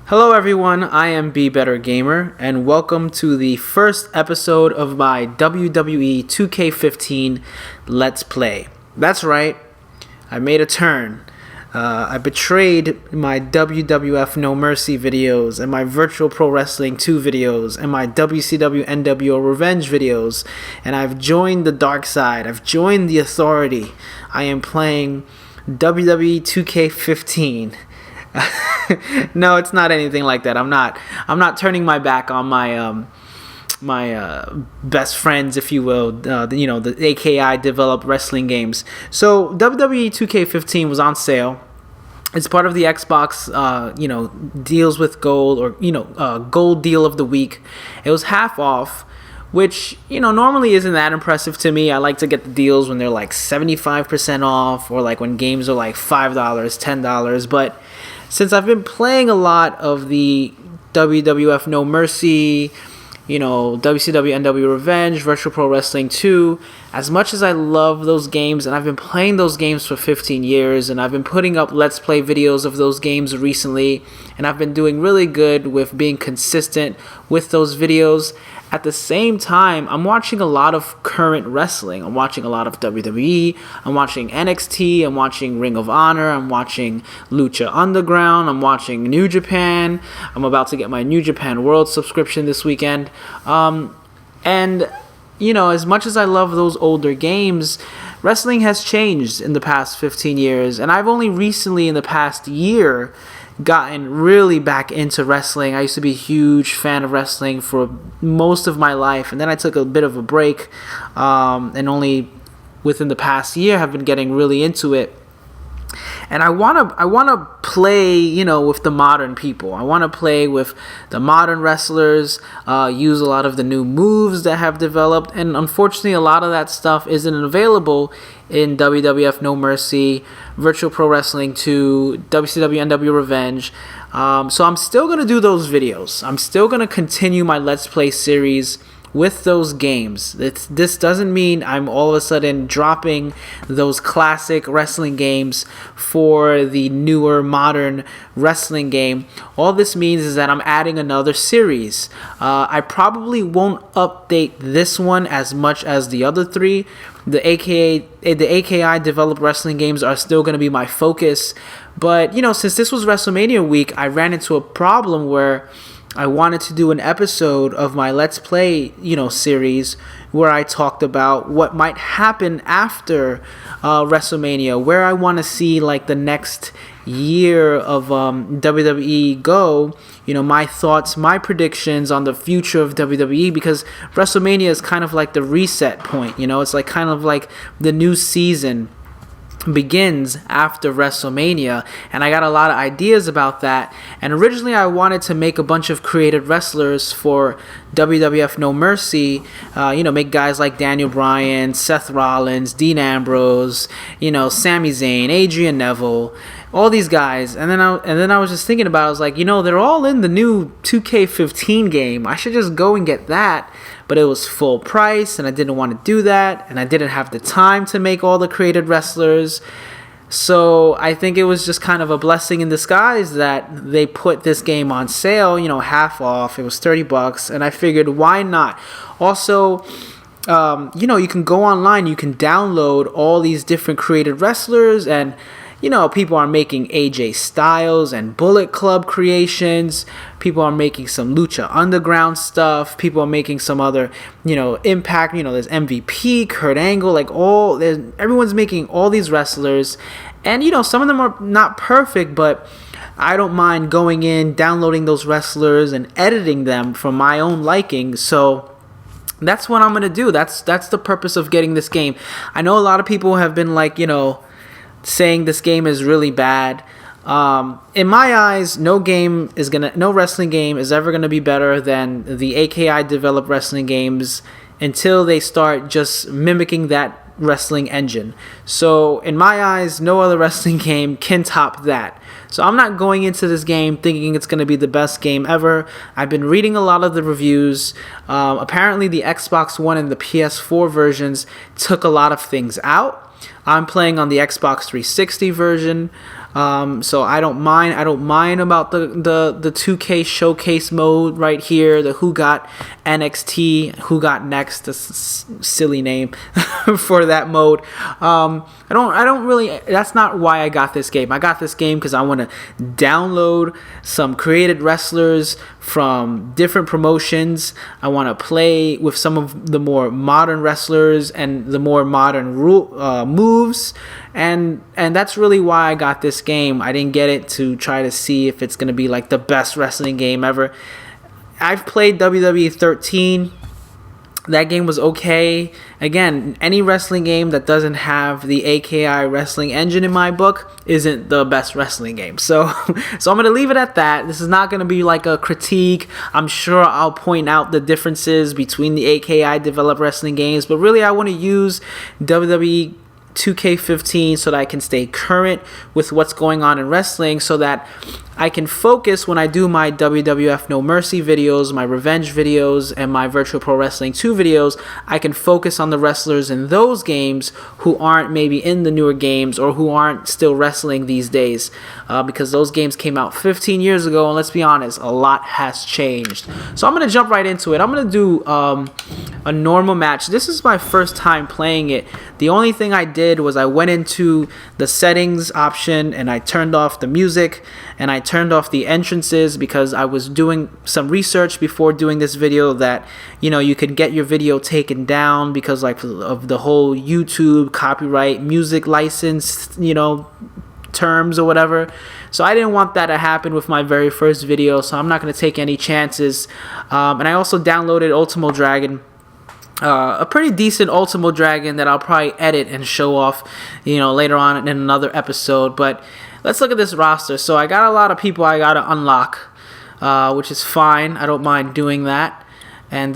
Hello everyone, I am Be Better Gamer, and welcome to the first episode of my WWE 2K15 Let's Play. That's right, I made a turn. I betrayed my WWF No Mercy videos, and my Virtual Pro Wrestling 2 videos, and my WCW NWO Revenge videos, and I've joined the dark side. I've joined the authority. I am playing WWE 2K15. No, it's not anything like that. I'm not turning my back on my best friends, if you will, the AKI developed wrestling games. So WWE 2K15 was on sale. It's part of the Xbox, deals with gold, or gold deal of the week. It was half off, which normally isn't that impressive to me. I like to get the deals when they're like 75% off, or like when games are like $5, $10. But since I've been playing a lot of the WWF No Mercy, WCW NWO Revenge, Virtual Pro Wrestling 2, as much as I love those games, and I've been playing those games for 15 years, and I've been putting up Let's Play videos of those games recently, and I've been doing really good with being consistent with those videos. At the same time, I'm watching a lot of current wrestling. I'm watching a lot of WWE, I'm watching NXT, I'm watching Ring of Honor, I'm watching Lucha Underground, I'm watching New Japan. I'm about to get my New Japan World subscription this weekend. As much as I love those older games, wrestling has changed in the past 15 years, and I've only recently, in the past year, gotten really back into wrestling. I used to be a huge fan of wrestling for most of my life, and then I took a bit of a break, and only within the past year have been getting really into it. And I wanna play, with the modern people. I wanna play with the modern wrestlers, use a lot of the new moves that have developed, and unfortunately a lot of that stuff isn't available in WWF No Mercy, Virtual Pro Wrestling 2, WCW NWO Revenge. So I'm still gonna do those videos. I'm still gonna continue my Let's Play series with those games. This doesn't mean I'm all of a sudden dropping those classic wrestling games for the newer modern wrestling game. All this means is that I'm adding another series. I probably won't update this one as much as the other three. The AKI developed wrestling games are still going to be my focus. But, since this was WrestleMania week, I ran into a problem where I wanted to do an episode of my Let's Play, series where I talked about what might happen after WrestleMania, where I want to see like the next year of WWE go, my thoughts, my predictions on the future of WWE, because WrestleMania is kind of like the reset point, it's like kind of like the new season begins after WrestleMania, and I got a lot of ideas about that. And originally I wanted to make a bunch of created wrestlers for WWF No Mercy, make guys like Daniel Bryan, Seth Rollins, Dean Ambrose, Sami Zayn, Adrian Neville, all these guys. And then I was just thinking about it. I was like, they're all in the new 2K15 game. I should just go and get that. But it was full price, and I didn't want to do that, and I didn't have the time to make all the created wrestlers. So I think it was just kind of a blessing in disguise that they put this game on sale, half off. It was $30, and I figured, why not? Also, you can go online, you can download all these different created wrestlers, and people are making AJ Styles and Bullet Club creations. People are making some Lucha Underground stuff. People are making some other, Impact. There's MVP, Kurt Angle, everyone's making all these wrestlers. And, some of them are not perfect, but I don't mind going in, downloading those wrestlers and editing them for my own liking. So that's what I'm going to do. That's the purpose of getting this game. I know a lot of people have been saying this game is really bad. In my eyes, no wrestling game is ever gonna be better than the AKI developed wrestling games until they start just mimicking that wrestling engine. So in my eyes, no other wrestling game can top that. So I'm not going into this game thinking it's going to be the best game ever. I've been reading a lot of the reviews. Apparently the Xbox One and the PS4 versions took a lot of things out. I'm playing on the Xbox 360 version. So I don't mind. I don't mind about the 2K showcase mode right here. The Who Got NXT, Who Got Next. That's a silly name for that mode. I don't really. That's not why I got this game. I got this game because I want to download some created wrestlers from different promotions. I want to play with some of the more modern wrestlers and the more modern moves, and that's really why I got this game. I didn't get it to try to see if it's gonna be like the best wrestling game ever. I've played WWE 13. That game was okay. Again, any wrestling game that doesn't have the AKI wrestling engine in my book isn't the best wrestling game. So I'm going to leave it at that. This is not going to be like a critique. I'm sure I'll point out the differences between the AKI developed wrestling games, but really I want to use WWE 2K15 so that I can stay current with what's going on in wrestling, so that I can focus when I do my WWF No Mercy videos, my Revenge videos, and my Virtual Pro Wrestling 2 videos. I can focus on the wrestlers in those games who aren't maybe in the newer games or who aren't still wrestling these days, because those games came out 15 years ago, and let's be honest, a lot has changed. So I'm going to jump right into it. I'm going to do a normal match. This is my first time playing it. The only thing I did was I went into the settings option and I turned off the music and I turned off the entrances, because I was doing some research before doing this video that, you know, you can get your video taken down because like of the whole YouTube copyright music license, you know, terms or whatever. So I didn't want that to happen with my very first video, so I'm not going to take any chances. And I also downloaded Ultimo Dragon, a pretty decent Ultimo Dragon that I'll probably edit and show off, you know, later on in another episode. But let's look at this roster. So I got a lot of people I got to unlock, which is fine. I don't mind doing that. And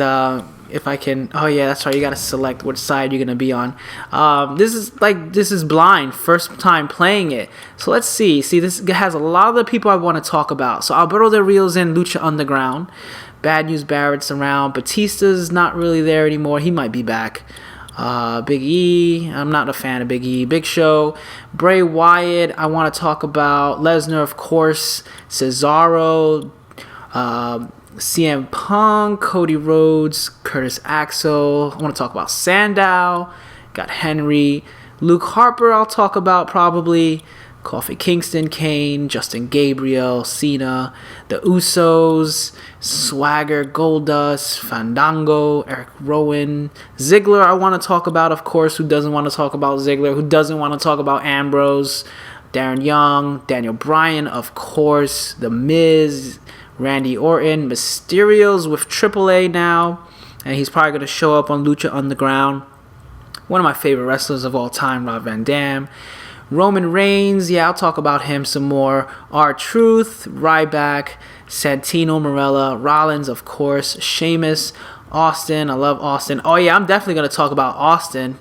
if I can, oh yeah, that's right, you got to select which side you're going to be on. This is blind, first time playing it. So let's see. This has a lot of the people I want to talk about. So Alberto Del Rio's in Lucha Underground. Bad News Barrett's around. Batista's not really there anymore. He might be back. Big E, I'm not a fan of Big E. Big Show. Bray Wyatt, I want to talk about. Lesnar, of course. Cesaro. CM Punk. Cody Rhodes. Curtis Axel. I want to talk about Sandow. Got Henry. Luke Harper, I'll talk about probably. Kofi Kingston, Kane, Justin Gabriel, Cena, the Usos, Swagger, Goldust, Fandango, Eric Rowan, Ziggler I want to talk about, of course. Who doesn't want to talk about Ziggler? Who doesn't want to talk about Ambrose? Darren Young, Daniel Bryan, of course, The Miz, Randy Orton, Mysterio's with AAA now, and he's probably going to show up on Lucha Underground. One of my favorite wrestlers of all time, Rob Van Dam. Roman Reigns, yeah, I'll talk about him some more. R-Truth, Ryback, Santino Marella, Rollins, of course, Sheamus, Austin. I love Austin. Oh, yeah, I'm definitely going to talk about Austin.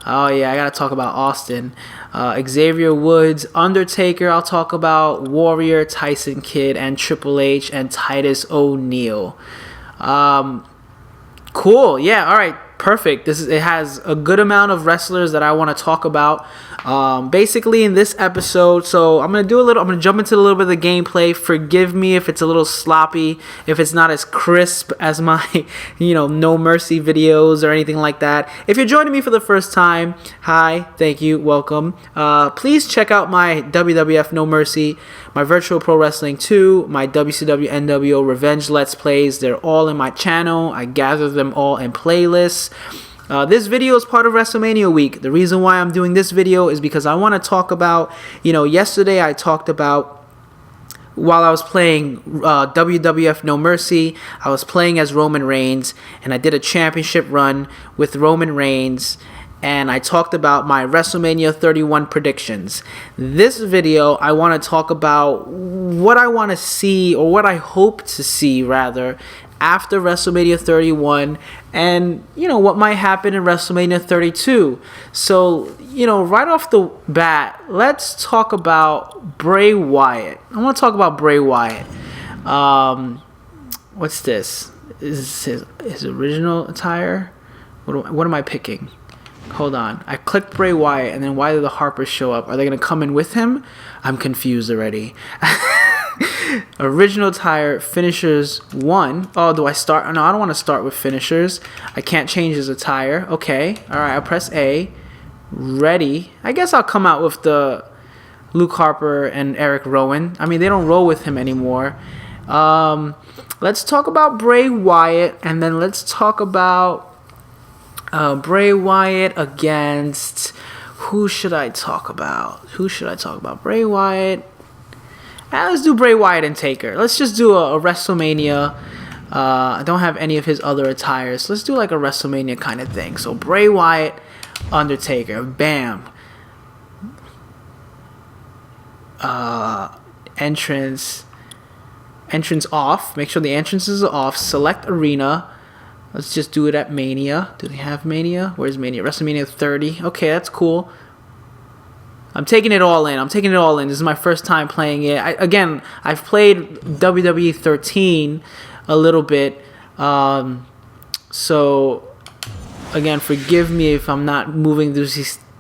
Oh, yeah, I got to talk about Austin. Xavier Woods, Undertaker, I'll talk about. Warrior, Tyson Kidd, and Triple H, and Titus O'Neil. Cool, yeah, all right. Perfect. It has a good amount of wrestlers that I want to talk about. Basically in this episode, so I'm gonna jump into a little bit of the gameplay. Forgive me if it's a little sloppy, if it's not as crisp as my, No Mercy videos or anything like that. If you're joining me for the first time, hi, thank you, welcome. Please check out my WWF No Mercy, my Virtual Pro Wrestling 2, my WCW NWO Revenge Let's Plays. They're all in my channel. I gather them all in playlists. This video is part of WrestleMania week. The reason why I'm doing this video is because I want to talk about, yesterday I talked about, while I was playing WWF No Mercy, I was playing as Roman Reigns, and I did a championship run with Roman Reigns, and I talked about my WrestleMania 31 predictions. This video, I want to talk about what I want to see, or what I hope to see, rather, after WrestleMania 31, and what might happen in WrestleMania 32. So right off the bat, let's talk about Bray Wyatt. I want to talk about Bray Wyatt. What's this? Is this his original attire? What am I picking? Hold on. I clicked Bray Wyatt, and then why did the Harpers show up? Are they going to come in with him? I'm confused already. Original attire, finishers 1. Oh, do I start? No, I don't want to start with finishers. I can't change his attire. Okay. All right, I'll press A. Ready. I guess I'll come out with the Luke Harper and Eric Rowan. I mean, they don't roll with him anymore. Let's talk about Bray Wyatt, and then let's talk about Bray Wyatt against... Who should I talk about? Bray Wyatt. Let's do Bray Wyatt and Taker. Let's just do a WrestleMania. I don't have any of his other attires. So let's do like a WrestleMania kind of thing. So Bray Wyatt, Undertaker. Bam. Entrance off. Make sure the entrances are off. Select arena. Let's just do it at Mania. Do they have Mania? Where's Mania? WrestleMania 30. Okay, that's cool. I'm taking it all in. This is my first time playing it. I've played WWE 13 a little bit. So, again, forgive me if I'm not moving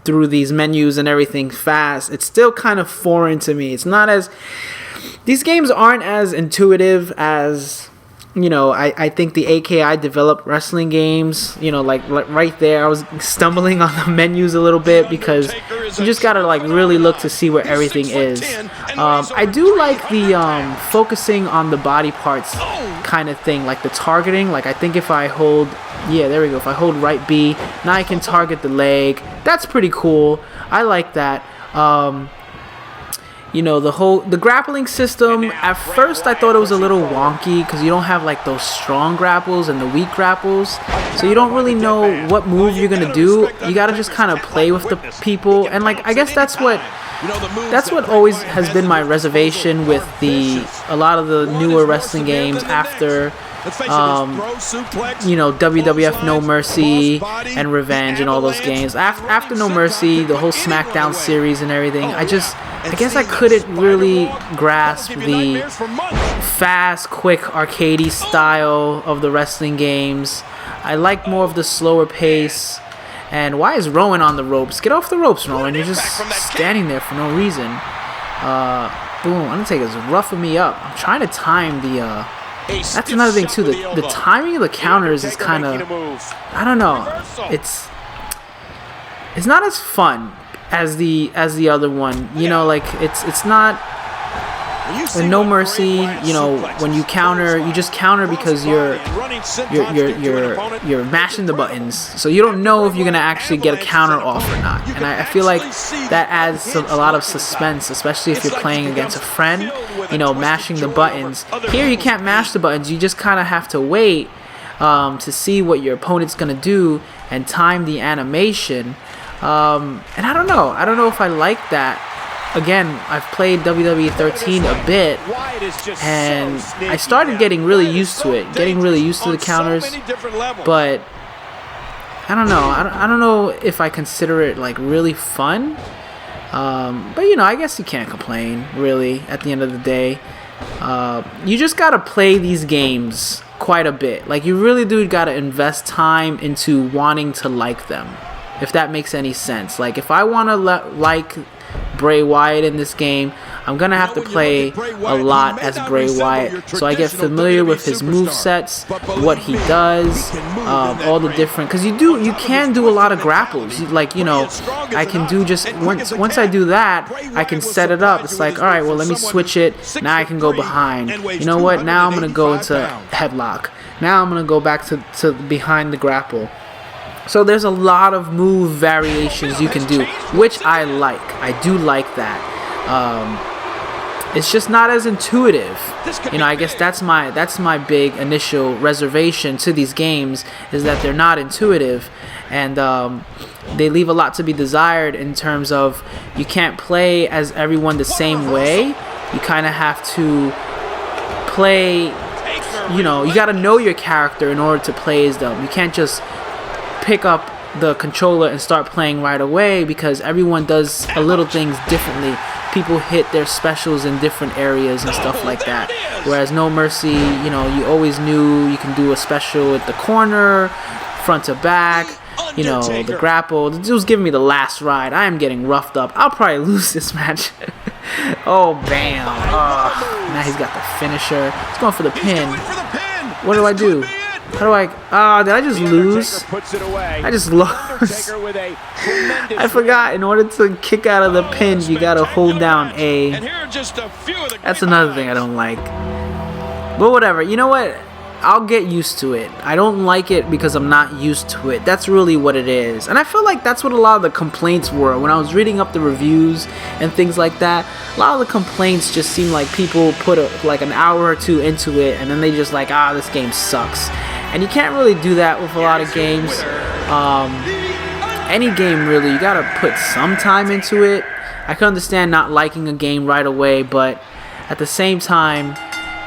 through these menus and everything fast. It's still kind of foreign to me. It's not as... These games aren't as intuitive as... I think the AKI developed wrestling games, like right there. I was stumbling on the menus a little bit because you just gotta really look to see where everything is. I do like the focusing on the body parts kind of thing, like the targeting. Like I think if I hold, there we go. If I hold right B, now I can target the leg. That's pretty cool. I like that. The grappling system, at first I thought it was a little wonky because you don't have those strong grapples and the weak grapples, so you don't really know what move you're gonna do. You gotta just kind of play with the people, and I guess that's what always has been my reservation with a lot of the newer wrestling games after WWF No Mercy and Revenge and all those games. After No Mercy, the whole SmackDown series and everything, I guess I couldn't really grasp the fast, quick, arcadey style of the wrestling games. I like more of the slower pace. And why is Rowan on the ropes? Get off the ropes, Rowan. You're just standing there for no reason. Boom, Undertaker's roughing me up. I'm trying to time the... That's another thing too. The timing of the counters is kind of, I don't know. It's not as fun as the other one. It's not. In No Mercy, when you counter, you just counter because you're mashing the buttons, so you don't know if you're gonna actually get a counter off or not. And I feel like that adds a lot of suspense, especially if you're playing against a friend. Mashing the buttons. Here you can't mash the buttons. You just kind of have to wait to see what your opponent's gonna do and time the animation. And I don't know if I like that. Again, I've played WWE 13 a bit, and I started getting really used to it, the counters, but I don't know. I don't know if I consider it really fun, but I guess you can't complain, really, at the end of the day. You just gotta play these games quite a bit. You really do gotta invest time into wanting to like them, if that makes any sense. If I want to like Bray Wyatt in this game, I'm gonna have to play a lot as Bray Wyatt, so I get familiar with his movesets, what he does, all the different. Because you can do a lot of grapples. I can do just once I do that, I can set it up. It's all right. Well, let me switch it. Now I can go behind. You know what? Now I'm gonna go into headlock. Now I'm gonna go back to behind the grapple. So there's a lot of move variations you can do, which I like. I do like that. It's just not as intuitive. I guess that's my big initial reservation to these games, is that they're not intuitive, and they leave a lot to be desired in terms of you can't play as everyone the same way. You kind of have to play. You got to know your character in order to play as them. You can't just pick up the controller and start playing right away, because everyone does a little things differently. People hit their specials in different areas and stuff like that. Whereas No Mercy, you always knew you can do a special at the corner, front to back, you know, the grapple. The dude was giving me the last ride. I am getting roughed up. I'll probably lose this match. Oh, bam. Now he's got the finisher. He's going for the pin. What do I do? How do I... did I just lose? I just lost. I forgot. In order to kick out of the pin, you gotta hold down A. That's another thing I don't like. But whatever. You know what? I'll get used to it. I don't like it because I'm not used to it. That's really what it is. And I feel like that's what a lot of the complaints were. When I was reading up the reviews and things like that, a lot of the complaints just seem like people put like an hour or two into it and then they just like, this game sucks. And you can't really do that with a lot of games. Any game really, you gotta put some time into it. I can understand not liking a game right away, but at the same time,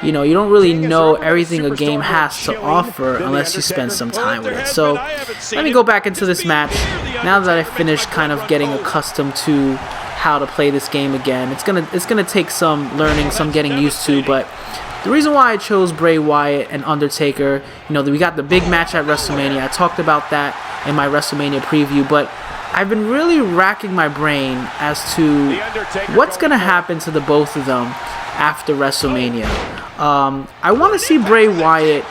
you know, you don't really know everything a game has to offer unless you spend some time with it. So let me go back into this match. Now that I've finished kind of getting accustomed to how to play this game again, it's gonna take some learning, some getting used to. But the reason why I chose Bray Wyatt and Undertaker, you know, we got the big match at WrestleMania. I talked about that in my WrestleMania preview, but I've been really racking my brain as to what's gonna happen to the both of them after WrestleMania. I want to see Bray Wyatt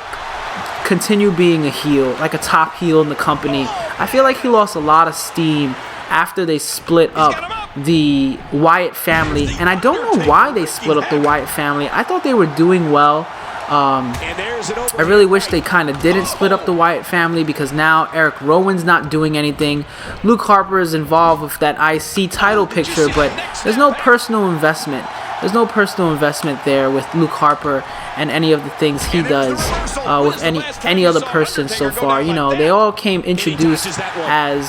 continue being a heel, like a top heel in the company. I feel like he lost a lot of steam after they split up the Wyatt family, and I don't know why they split up the Wyatt family. I thought they were doing well. I really wish they kind of didn't split up the Wyatt family, because now Eric Rowan's not doing anything. Luke Harper is involved with that IC title picture, but there's no personal investment. There's no personal investment there with Luke Harper and any of the things he does with any other person so far. You know, they all came introduced as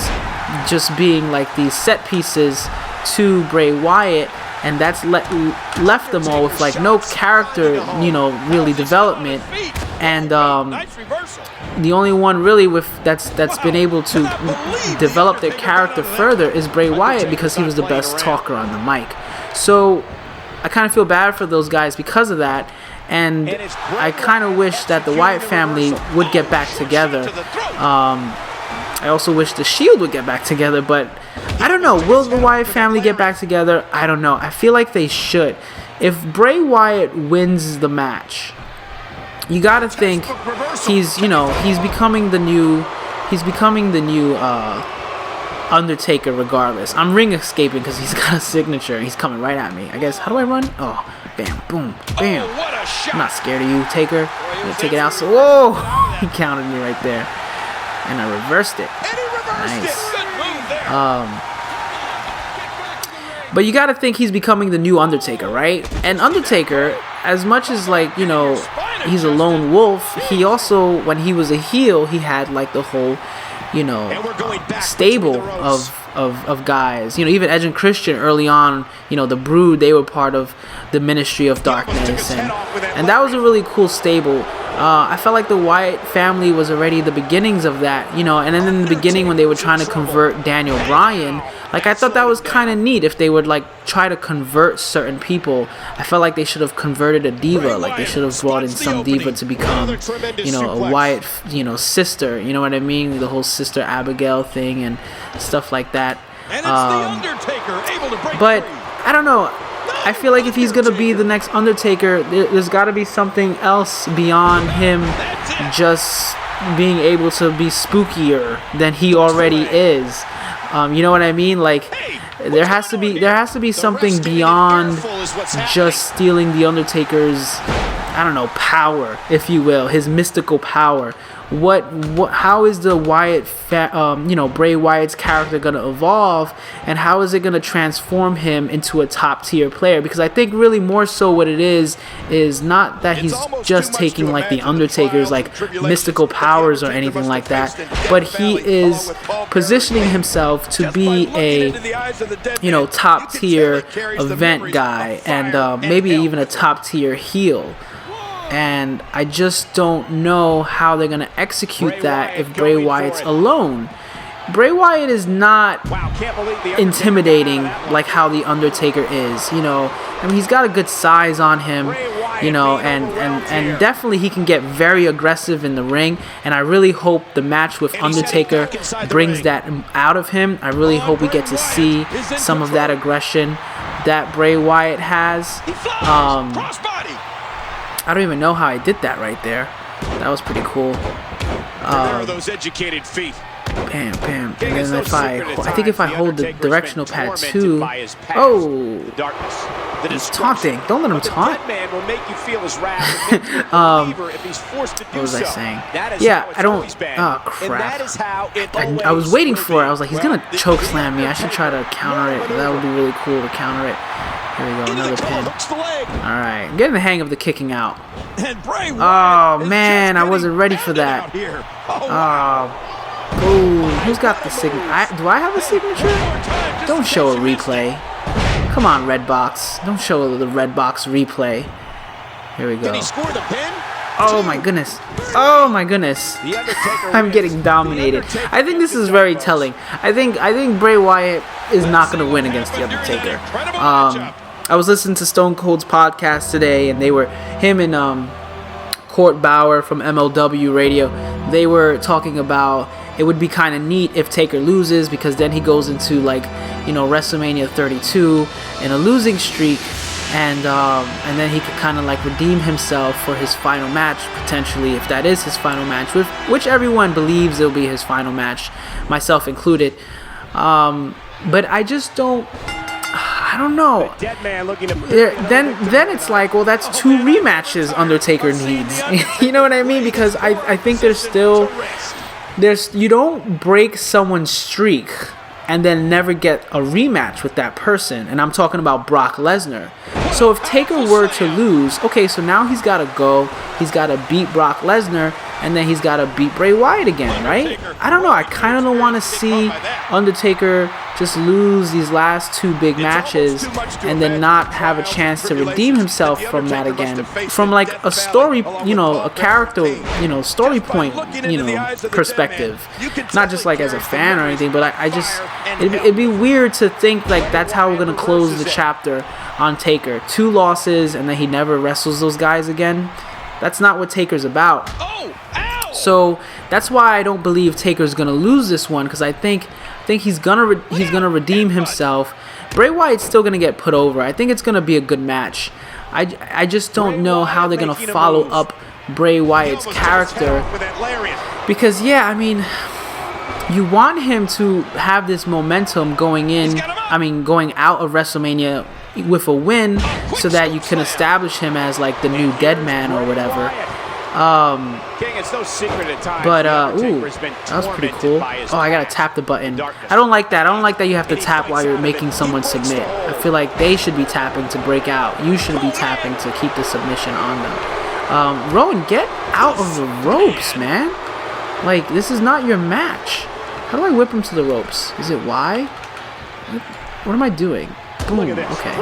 just being like these set pieces to Bray Wyatt, and that's left them all with like no character, you know, really development. And the only one really that's been able to develop their character further is Bray Wyatt, because he was the best talker on the mic. So I kind of feel bad for those guys because of that, and I kind of wish that the Wyatt family would get back together. I also wish the Shield would get back together, but I don't know. Will the Wyatt family get back together? I don't know. I feel like they should. If Bray Wyatt wins the match, you gotta think he's becoming the new Undertaker regardless. I'm ring escaping because he's got a signature. He's coming right at me. I guess, how do I run? Oh, bam, boom, bam. I'm not scared of you, Taker. I'm gonna take it out. So, whoa! He counted me right there. And I reversed it. Nice. But you gotta think he's becoming the new Undertaker, right? And Undertaker, as much as like, you know, he's a lone wolf, he also, when he was a heel, he had like the whole, you know, stable of guys. You know, even Edge and Christian early on, you know, the Brood, they were part of the Ministry of Darkness, and that was a really cool stable. I felt like the Wyatt family was already the beginnings of that, you know, and then in the beginning when they were trying to convert Daniel Bryan, like I thought that was kind of neat if they would like try to convert certain people. I felt like they should have converted a diva, like they should have brought in some diva to become, you know, a Wyatt, you know, sister, you know what I mean? The whole Sister Abigail thing and stuff like that. But I don't know. I feel like if he's going to be the next Undertaker, there's got to be something else beyond him just being able to be spookier than he already is. You know what I mean? Like, there has to be something beyond just stealing the Undertaker's, I don't know, power, if you will, his mystical power. How is the Bray Wyatt's character going to evolve, and how is it going to transform him into a top tier player? Because I think really more so what it is not that he's just taking like the Undertaker's like mystical powers or anything like that, but he is positioning himself to be a, you know, top tier event guy, and maybe even a top tier heel. And I just don't know how they're going to execute that if Bray Wyatt's alone. Bray Wyatt is not intimidating like how The Undertaker is. You know, I mean, he's got a good size on him. you know, and definitely he can get very aggressive in the ring, and I really hope the match with Undertaker brings that out of him. I really hope we get to see some of that aggression that Bray Wyatt has. I don't even know how I did that right there. That was pretty cool. Those educated feet. Bam, bam. And then I think if I hold the directional pad too. Oh, he's taunting. Don't let him taunt. What was I saying? Yeah, I don't. Oh crap! I was waiting for it. I was like, he's gonna choke slam me. I should try to counter it. That would be really cool to counter it. Here we go, another pin. All right, getting the hang of the kicking out. Oh man, I wasn't ready for that. Oh, who's got the signature? Do I have a signature? Don't show a replay. Come on, Redbox. Don't show the Redbox replay. Here we go. Oh my goodness. Oh my goodness. I'm getting dominated. I think this is very telling. I think Bray Wyatt is not going to win against The Undertaker. I was listening to Stone Cold's podcast today, and they were him and Court Bauer from MLW Radio. They were talking about it would be kind of neat if Taker loses, because then he goes into, like, you know, WrestleMania 32 in a losing streak, and then he could kind of like redeem himself for his final match, potentially, if that is his final match, which everyone believes it'll be his final match, myself included. But I just don't. I don't know. Then it's like, well, that's 2 rematches Undertaker needs. You know what I mean? Because I think you don't break someone's streak and then never get a rematch with that person. And I'm talking about Brock Lesnar. So if Taker were to lose, okay, so now he's got to go. He's got to beat Brock Lesnar, and then he's got to beat Bray Wyatt again, right? I don't know. I kind of don't want to see Undertaker just lose these last 2 big matches and then not have a chance to redeem himself from that again. From like a story, you know, a character, you know, story point, you know, perspective. Not just like as a fan or anything, but I just, it'd be weird to think like that's how we're going to close the chapter on Taker. 2 losses and then he never wrestles those guys again. That's not what Taker's about. So that's why I don't believe Taker's gonna lose this one, because I think he's gonna redeem himself. Bray Wyatt's still gonna get put over. I think it's gonna be a good match. I just don't know how they're gonna follow up Bray Wyatt's character, because yeah, I mean, you want him to have this momentum going out of WrestleMania with a win, so that you can establish him as like the new dead man or whatever. But ooh, that was pretty cool. Oh, I gotta tap the button. I don't like that. I don't like that you have to tap while you're making someone submit. I feel like they should be tapping to break out. You should be tapping to keep the submission on them. Rowan, get out of the ropes, man. Like, this is not your match. How do I whip him to the ropes? Is it Y? What am I doing? Boom. Okay.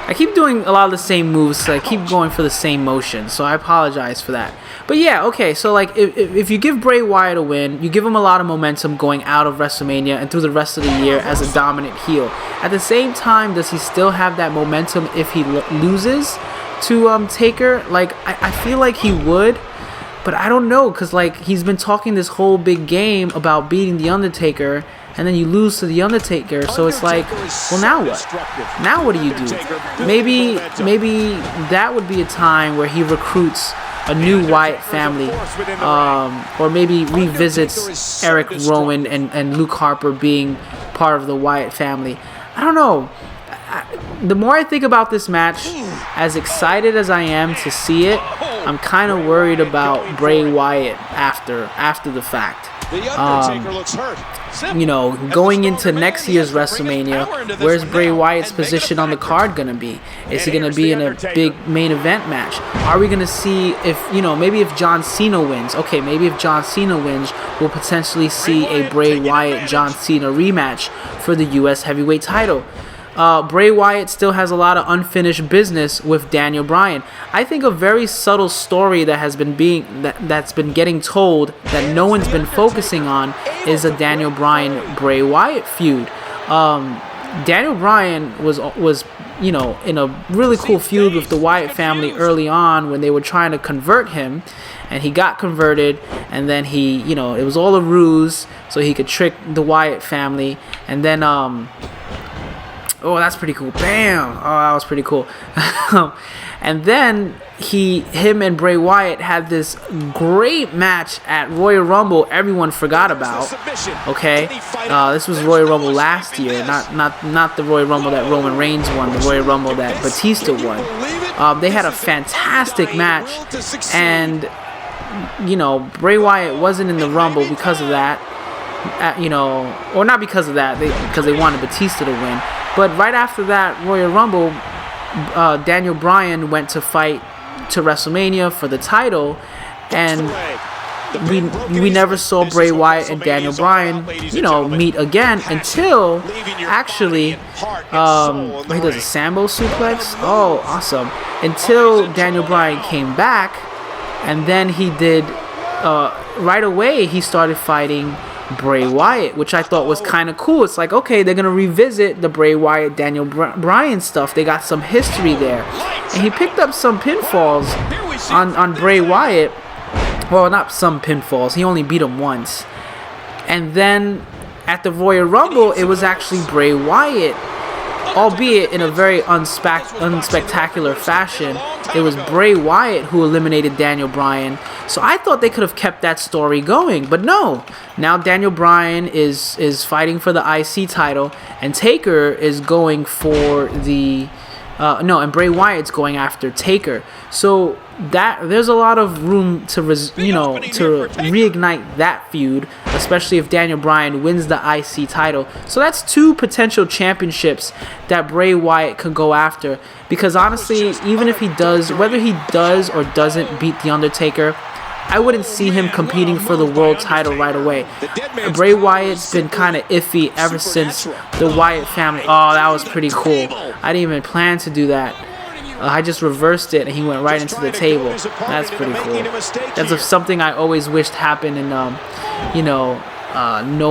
I keep doing a lot of the same moves, so I keep going for the same motion, so I apologize for that. But yeah, okay, so like if you give Bray Wyatt a win, you give him a lot of momentum going out of WrestleMania and through the rest of the year as a dominant heel. At the same time, does he still have that momentum if he loses to Taker? Like, I feel like he would, but I don't know, because like he's been talking this whole big game about beating The Undertaker, and then you lose to The Undertaker, so it's like, well, now what? Now what do you do? Maybe that would be a time where he recruits a new Wyatt family, or maybe revisits Eric Rowan and Luke Harper being part of the Wyatt family. I don't know. The more I think about this match, as excited as I am to see it, I'm kind of worried about Bray Wyatt after the fact. You know, going into next year's WrestleMania, where's Bray Wyatt's position on the card gonna be? Is he gonna be in a big main event match? Are we gonna see if, you know, maybe if John Cena wins? Okay, maybe if John Cena wins, we'll potentially see a Bray Wyatt John Cena rematch for the U.S. heavyweight title. Bray Wyatt still has a lot of unfinished business with Daniel Bryan. I think a very subtle story that has been that's been getting told that no one's been focusing on is a Daniel Bryan Bray Wyatt feud. Daniel Bryan was you know, in a really cool feud with the Wyatt family early on when they were trying to convert him, and he got converted, and then he, you know, it was all a ruse so he could trick the Wyatt family, and then oh, that's pretty cool. Bam! Oh, that was pretty cool. And then him and Bray Wyatt had this great match at Royal Rumble everyone forgot about. Okay, this was Royal Rumble last year, not the Royal Rumble that Roman Reigns won, the Royal Rumble that Batista won. They had a fantastic match, and you know, Bray Wyatt wasn't in the Rumble because of that. You know, or not because of that, because they wanted Batista to win. But right after that Royal Rumble, Daniel Bryan went to fight to WrestleMania for the title, and we never saw Bray Wyatt and Daniel Bryan, you know, meet again until actually he does a Sambo suplex. Oh, awesome! Until Daniel Bryan came back, and then he did right away he started fighting Bray Wyatt, which I thought was kind of cool. It's like, okay, they're gonna revisit the Bray Wyatt Daniel Bryan stuff. They got some history there, and he picked up some pinfalls on Bray Wyatt. Well, not some pinfalls. He only beat him once, and then at the Royal Rumble, it was actually Bray Wyatt, albeit in a very unspectacular fashion. It was Bray Wyatt who eliminated Daniel Bryan. So I thought they could have kept that story going, but no. Now Daniel Bryan is fighting for the IC title, and Taker is going for the and Bray Wyatt's going after Taker. So that there's a lot of room to reignite that feud, especially if Daniel Bryan wins the IC title. So that's two potential championships that Bray Wyatt could go after. Because honestly, even if he does, whether he does or doesn't beat The Undertaker, I wouldn't see him competing for the world title right away. Bray Wyatt's been kind of iffy ever since the Wyatt family. Oh, that was pretty cool. I didn't even plan to do that. I just reversed it and he went right into the table. That's pretty cool. That's something I always wished happened in, No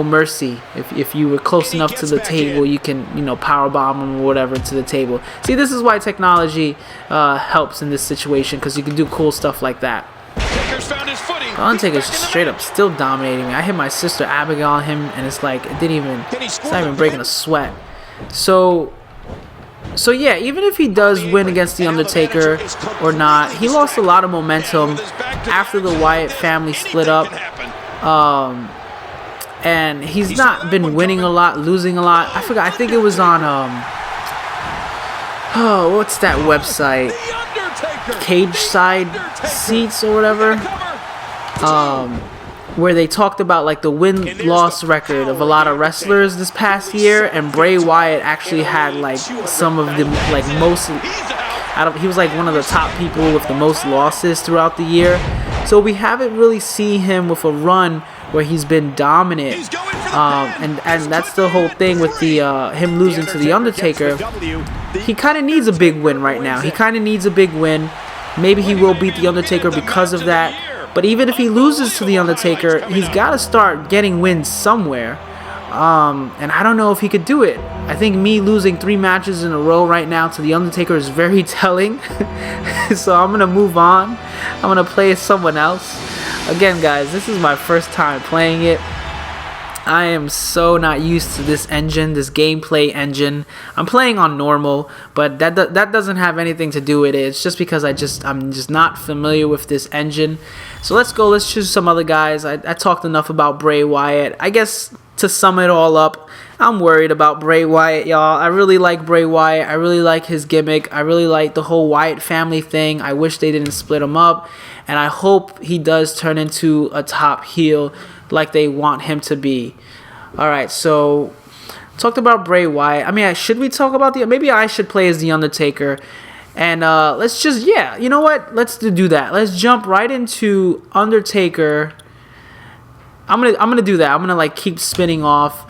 Mercy. If you were close enough to the table, you can, power bomb him or whatever to the table. See, this is why technology helps in this situation, because you can do cool stuff like that. Undertaker's straight up still dominating me. I hit my sister Abigail on him, and it's like it's not even breaking a sweat. So yeah, even if he does win against The Undertaker or not, he lost a lot of momentum after the Wyatt family split up. And he's not been winning a lot, losing a lot. I forgot. I think it was on what's that website? Cage Side Seats or whatever. Where they talked about like the win-loss record of a lot of wrestlers this past year, and Bray Wyatt actually had like some of the most. He was like one of the top people with the most losses throughout the year. So we haven't really seen him with a run where he's been dominant. And that's the whole thing with the him losing to The Undertaker. He kind of needs a big win right now. He kind of needs a big win. Maybe he will beat The Undertaker because of that. But even if he loses to The Undertaker, he's got to start getting wins somewhere. And I don't know if he could do it. I think me losing 3 matches in a row right now to The Undertaker is very telling. So I'm going to move on. I'm going to play as someone else. Again, guys, this is my first time playing it. I am so not used to this engine, this gameplay engine. I'm playing on normal, but that doesn't have anything to do with it. It's just because I'm just not familiar with this engine. So let's go. Let's choose some other guys. I talked enough about Bray Wyatt. I guess to sum it all up, I'm worried about Bray Wyatt, y'all. I really like Bray Wyatt. I really like his gimmick. I really like the whole Wyatt family thing. I wish they didn't split him up, and I hope he does turn into a top heel like they want him to be. Alright, so talked about Bray Wyatt. I mean, should we talk about maybe I should play as The Undertaker. And let's just, you know what? Let's do that. Let's jump right into Undertaker. I'm gonna do that. I'm gonna like keep spinning off.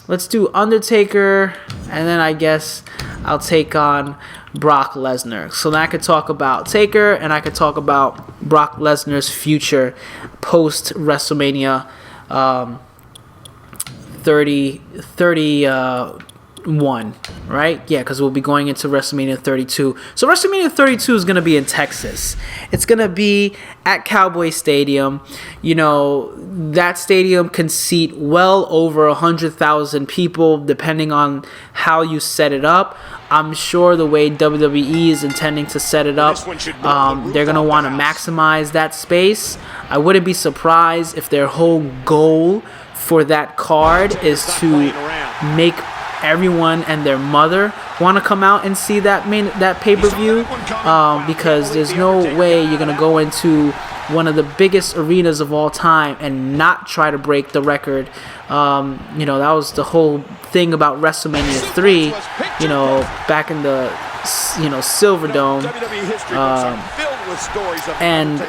Let's do Undertaker, and then I guess I'll take on Brock Lesnar. So then I could talk about Taker, and I could talk about Brock Lesnar's future post WrestleMania 30 1, right? Yeah, because we'll be going into WrestleMania 32. So WrestleMania 32 is going to be in Texas. It's going to be at Cowboy Stadium. You know, that stadium can seat well over 100,000 people, depending on how you set it up. I'm sure the way WWE is intending to set it up, they're going to want to maximize that space. I wouldn't be surprised if their whole goal for that card is to make everyone and their mother want to come out and see that pay-per-view, because there's no way you're going to go into one of the biggest arenas of all time and not try to break the record. You know, that was the whole thing about WrestleMania 3, you know, back in the, you know, Silver Dome. And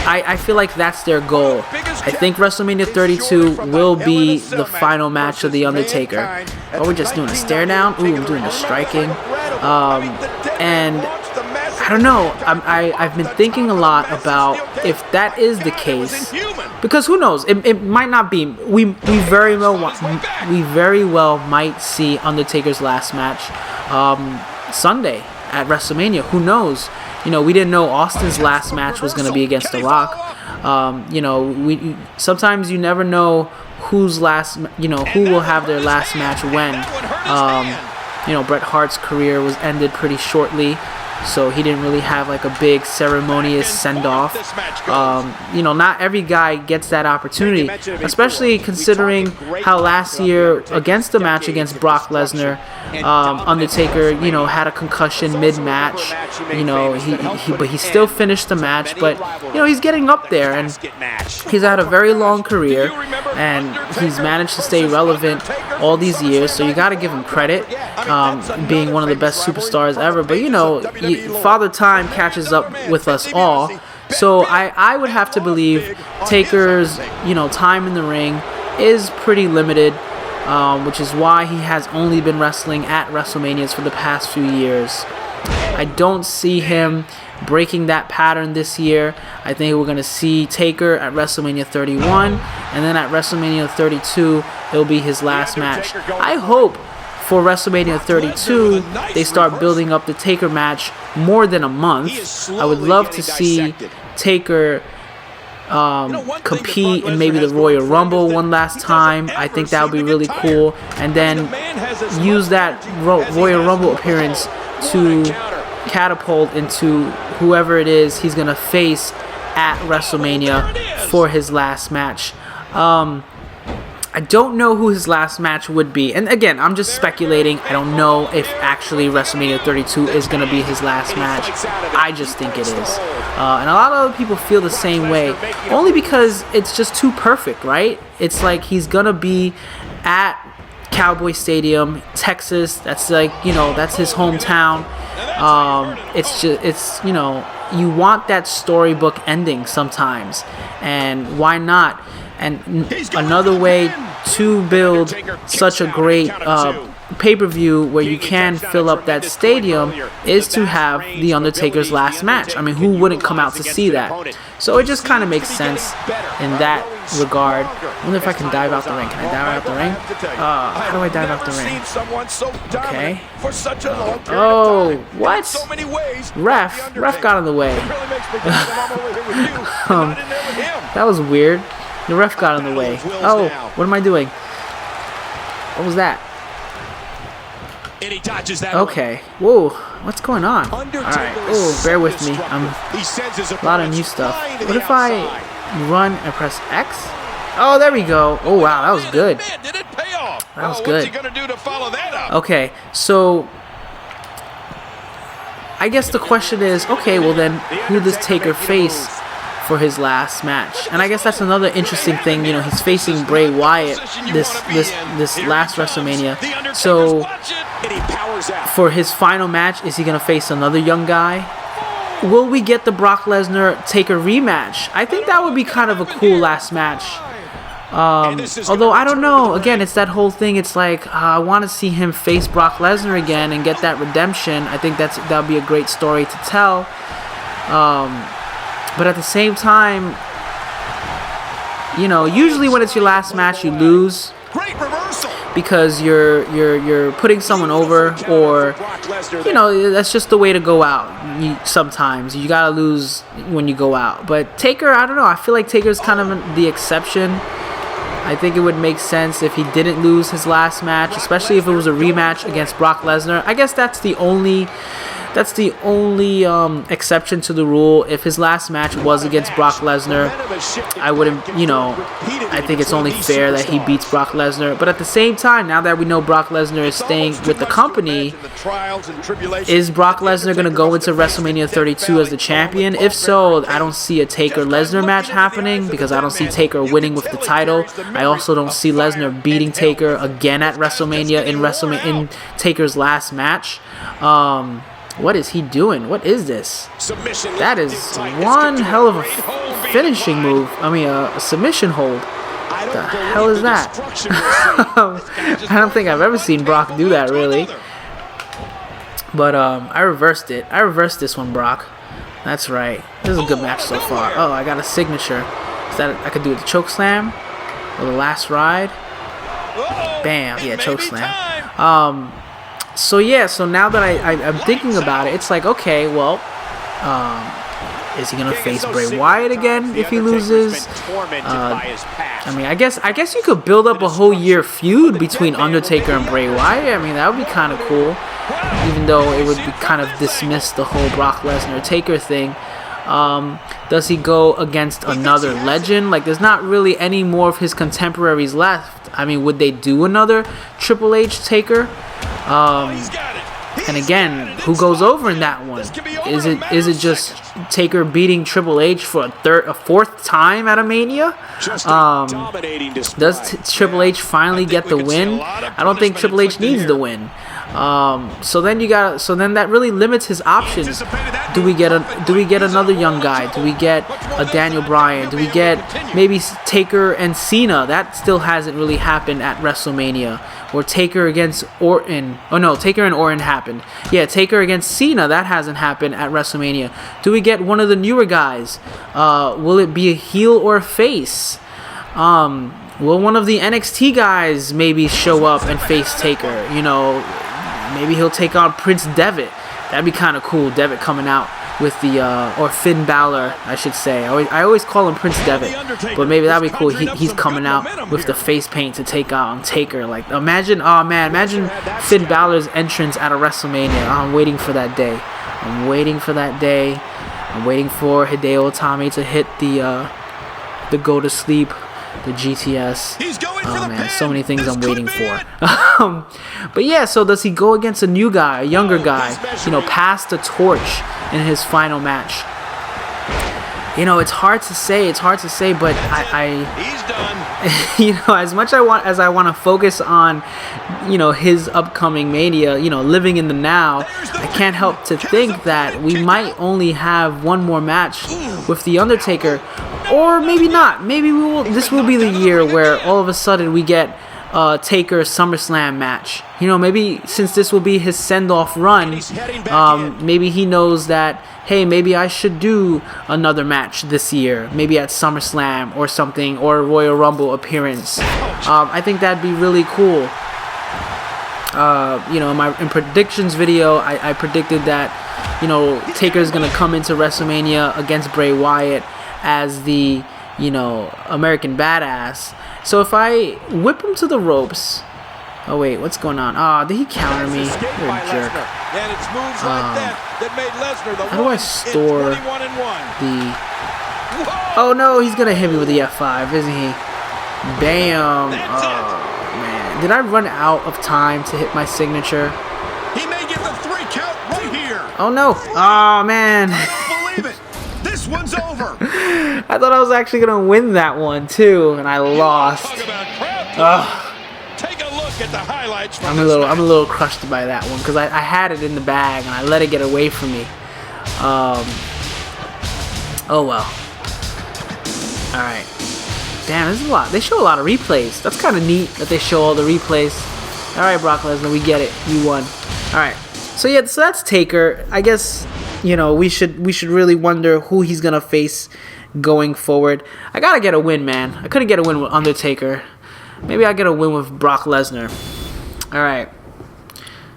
I feel like that's their goal. I think WrestleMania 32 will be the final match of The Undertaker. Oh, we're just doing a stare down? Ooh, I'm doing the striking. And I don't know. I've been thinking a lot about if that is the case, because who knows? It might not be. We very well might see Undertaker's last match Sunday at WrestleMania. Who knows? You know, we didn't know Austin's last match was going to be against The Rock. You know, sometimes you never know who's last. You know, who will have their last match when. You know, Bret Hart's career was ended pretty shortly, so he didn't really have like a big ceremonious send-off. You know, not every guy gets that opportunity, especially considering how last year against the match against Brock Lesnar, Undertaker, you know, had a concussion mid-match. You know, but he still finished the match. But you know, he's getting up there, and he's had a very long career, and he's managed to stay relevant all these years. So you got to give him credit, being one of the best superstars ever. But you know, Father Time catches up with us all. So I would have to believe Taker's, you know, time in the ring is pretty limited, which is why he has only been wrestling at WrestleManias for the past few years. I don't see him breaking that pattern this year. I think we're going to see Taker at WrestleMania 31, and then at WrestleMania 32, it'll be his last match. I hope for WrestleMania 32, they start building up the Taker match more than a month. I would love to see Taker compete in maybe the Royal Rumble one last time. I think that would be really cool. And then use that Royal Rumble appearance to catapult into whoever it is he's going to face at WrestleMania for his last match. I don't know who his last match would be. And again, I'm just speculating. I don't know if actually WrestleMania 32 is going to be his last match. I just think it is. And a lot of other people feel the same way. Only because it's just too perfect, right? It's like he's going to be at Cowboy Stadium, Texas. That's like, you know, that's his hometown. It's you know, you want that storybook ending sometimes. And why not? And another way to build such a great pay-per-view where you can fill up that stadium is to have The Undertaker's last match. I mean, who wouldn't come out to see that? So it just kind of makes sense in that regard. I wonder if I can dive out the ring. Can I dive out the ring? How do I dive out the ring? Okay. Oh, what? Ref got in the way. That was weird. The ref got in the way. Oh, what am I doing? What was that? Okay. Whoa, what's going on? Alright. Oh, bear with me. A lot of new stuff. What if I run and press X? Oh, there we go. Oh, wow, that was good. That was good. Okay, so I guess the question is, okay, well then, who does Taker face for his last match? And I guess that's another interesting thing. You know, he's facing Bray Wyatt this last WrestleMania. So for his final match, is he gonna face another young guy? Will we get the Brock Lesnar Taker rematch? I think that would be kind of a cool last match. Although I don't know. Again, it's that whole thing. It's like I want to see him face Brock Lesnar again and get that redemption. I think that would be a great story to tell. But at the same time, you know, usually when it's your last match, you lose. because you're putting someone over, or that's just the way to go out. Sometimes you gotta lose when you go out. But Taker, I don't know. I feel like Taker's kind of the exception. I think it would make sense if he didn't lose his last match, especially if it was a rematch against Brock Lesnar. I guess that's the only exception to the rule. If his last match was against Brock Lesnar, I wouldn't, I think it's only fair that he beats Brock Lesnar. But at the same time, now that we know Brock Lesnar is staying with the company, is Brock Lesnar going to go into WrestleMania 32 as the champion? If so, I don't see a Taker-Lesnar match happening, because I don't see Taker winning with the title. I also don't see Lesnar beating Taker again at WrestleMania in Taker's last match. What is he doing? What is this? That is one hell of a finishing move. I mean, a submission hold. What the hell is that? I don't think I've ever seen Brock do that, really. But I reversed it. I reversed this one, Brock. That's right. This is a good match so far. Oh, I got a signature. Is that I could do it the choke slam or the last ride? Bam. Yeah, choke slam. So yeah, so now that I'm thinking about it, it's like, okay, well, is he gonna face Bray Wyatt again if he loses? I mean, I guess you could build up a whole year feud between Undertaker and Bray Wyatt. I mean, that would be kind of cool, even though it would be kind of dismiss the whole Brock Lesnar Taker thing. Does he go against another legend? Like, there's not really any more of his contemporaries left. I mean, would they do another Triple H Taker? And again, who goes over in that one? Is it just Taker beating Triple H for a fourth time at a Mania? Does Triple H finally get the win? I don't think Triple H needs the win. So then that really limits his options. Do we get another young guy? Do we get a Daniel Bryan? Do we get maybe Taker and Cena? That still hasn't really happened at WrestleMania. Or Taker against Orton. Oh no, Taker and Orton happened. Yeah, Taker against Cena, that hasn't happened at WrestleMania. Do we get one of the newer guys? Will it be a heel or a face? Will one of the NXT guys maybe show up and face Taker? Maybe he'll take on Prince Devitt. That'd be kind of cool. Devitt coming out with or Finn Balor, I should say. I always call him Prince Devitt, but maybe that'd be cool. He's coming out with the face paint to take out Taker. Like, imagine Finn Balor's entrance at a WrestleMania. I'm waiting for that day. I'm waiting for Hideo Itami to hit the go to sleep, the GTS. Oh man, so many things I'm waiting for. But yeah, so does he go against a new guy, a younger guy, pass the torch in his final match? It's hard to say, but He's done. as much as I want to focus on, his upcoming Mania, living in the now, I can't help to think that we might only have one more match with The Undertaker, or maybe not. Maybe this will be the year where all of a sudden we get Taker SummerSlam match. Maybe since this will be his send-off run, maybe he knows that, hey, maybe I should do another match this year, maybe at SummerSlam or something, or a Royal Rumble appearance. I think that'd be really cool. In predictions video, I predicted that, Taker's gonna come into WrestleMania against Bray Wyatt as the, American Badass. So if I whip him to the ropes... Oh, wait, what's going on? Did he counter me? You're a jerk. How do I store the... Oh, no, he's going to hit me with the F5, isn't he? Bam. Oh, man. Did I run out of time to hit my signature? He may get the 3 count right here. Oh, no. Oh, man. I don't believe it. This one's over. I thought I was actually going to win that one, too, and I lost. Take a look at the highlights from I'm a little crushed by that one, because I had it in the bag and I let it get away from me. Oh well. Alright. Damn, this is a lot. They show a lot of replays. That's kind of neat that they show all the replays. Alright, Brock Lesnar, we get it. You won. Alright. So yeah, so that's Taker. I guess, we should really wonder who he's gonna face going forward. I gotta get a win, man. I couldn't get a win with Undertaker. Maybe I get a win with Brock Lesnar. All right.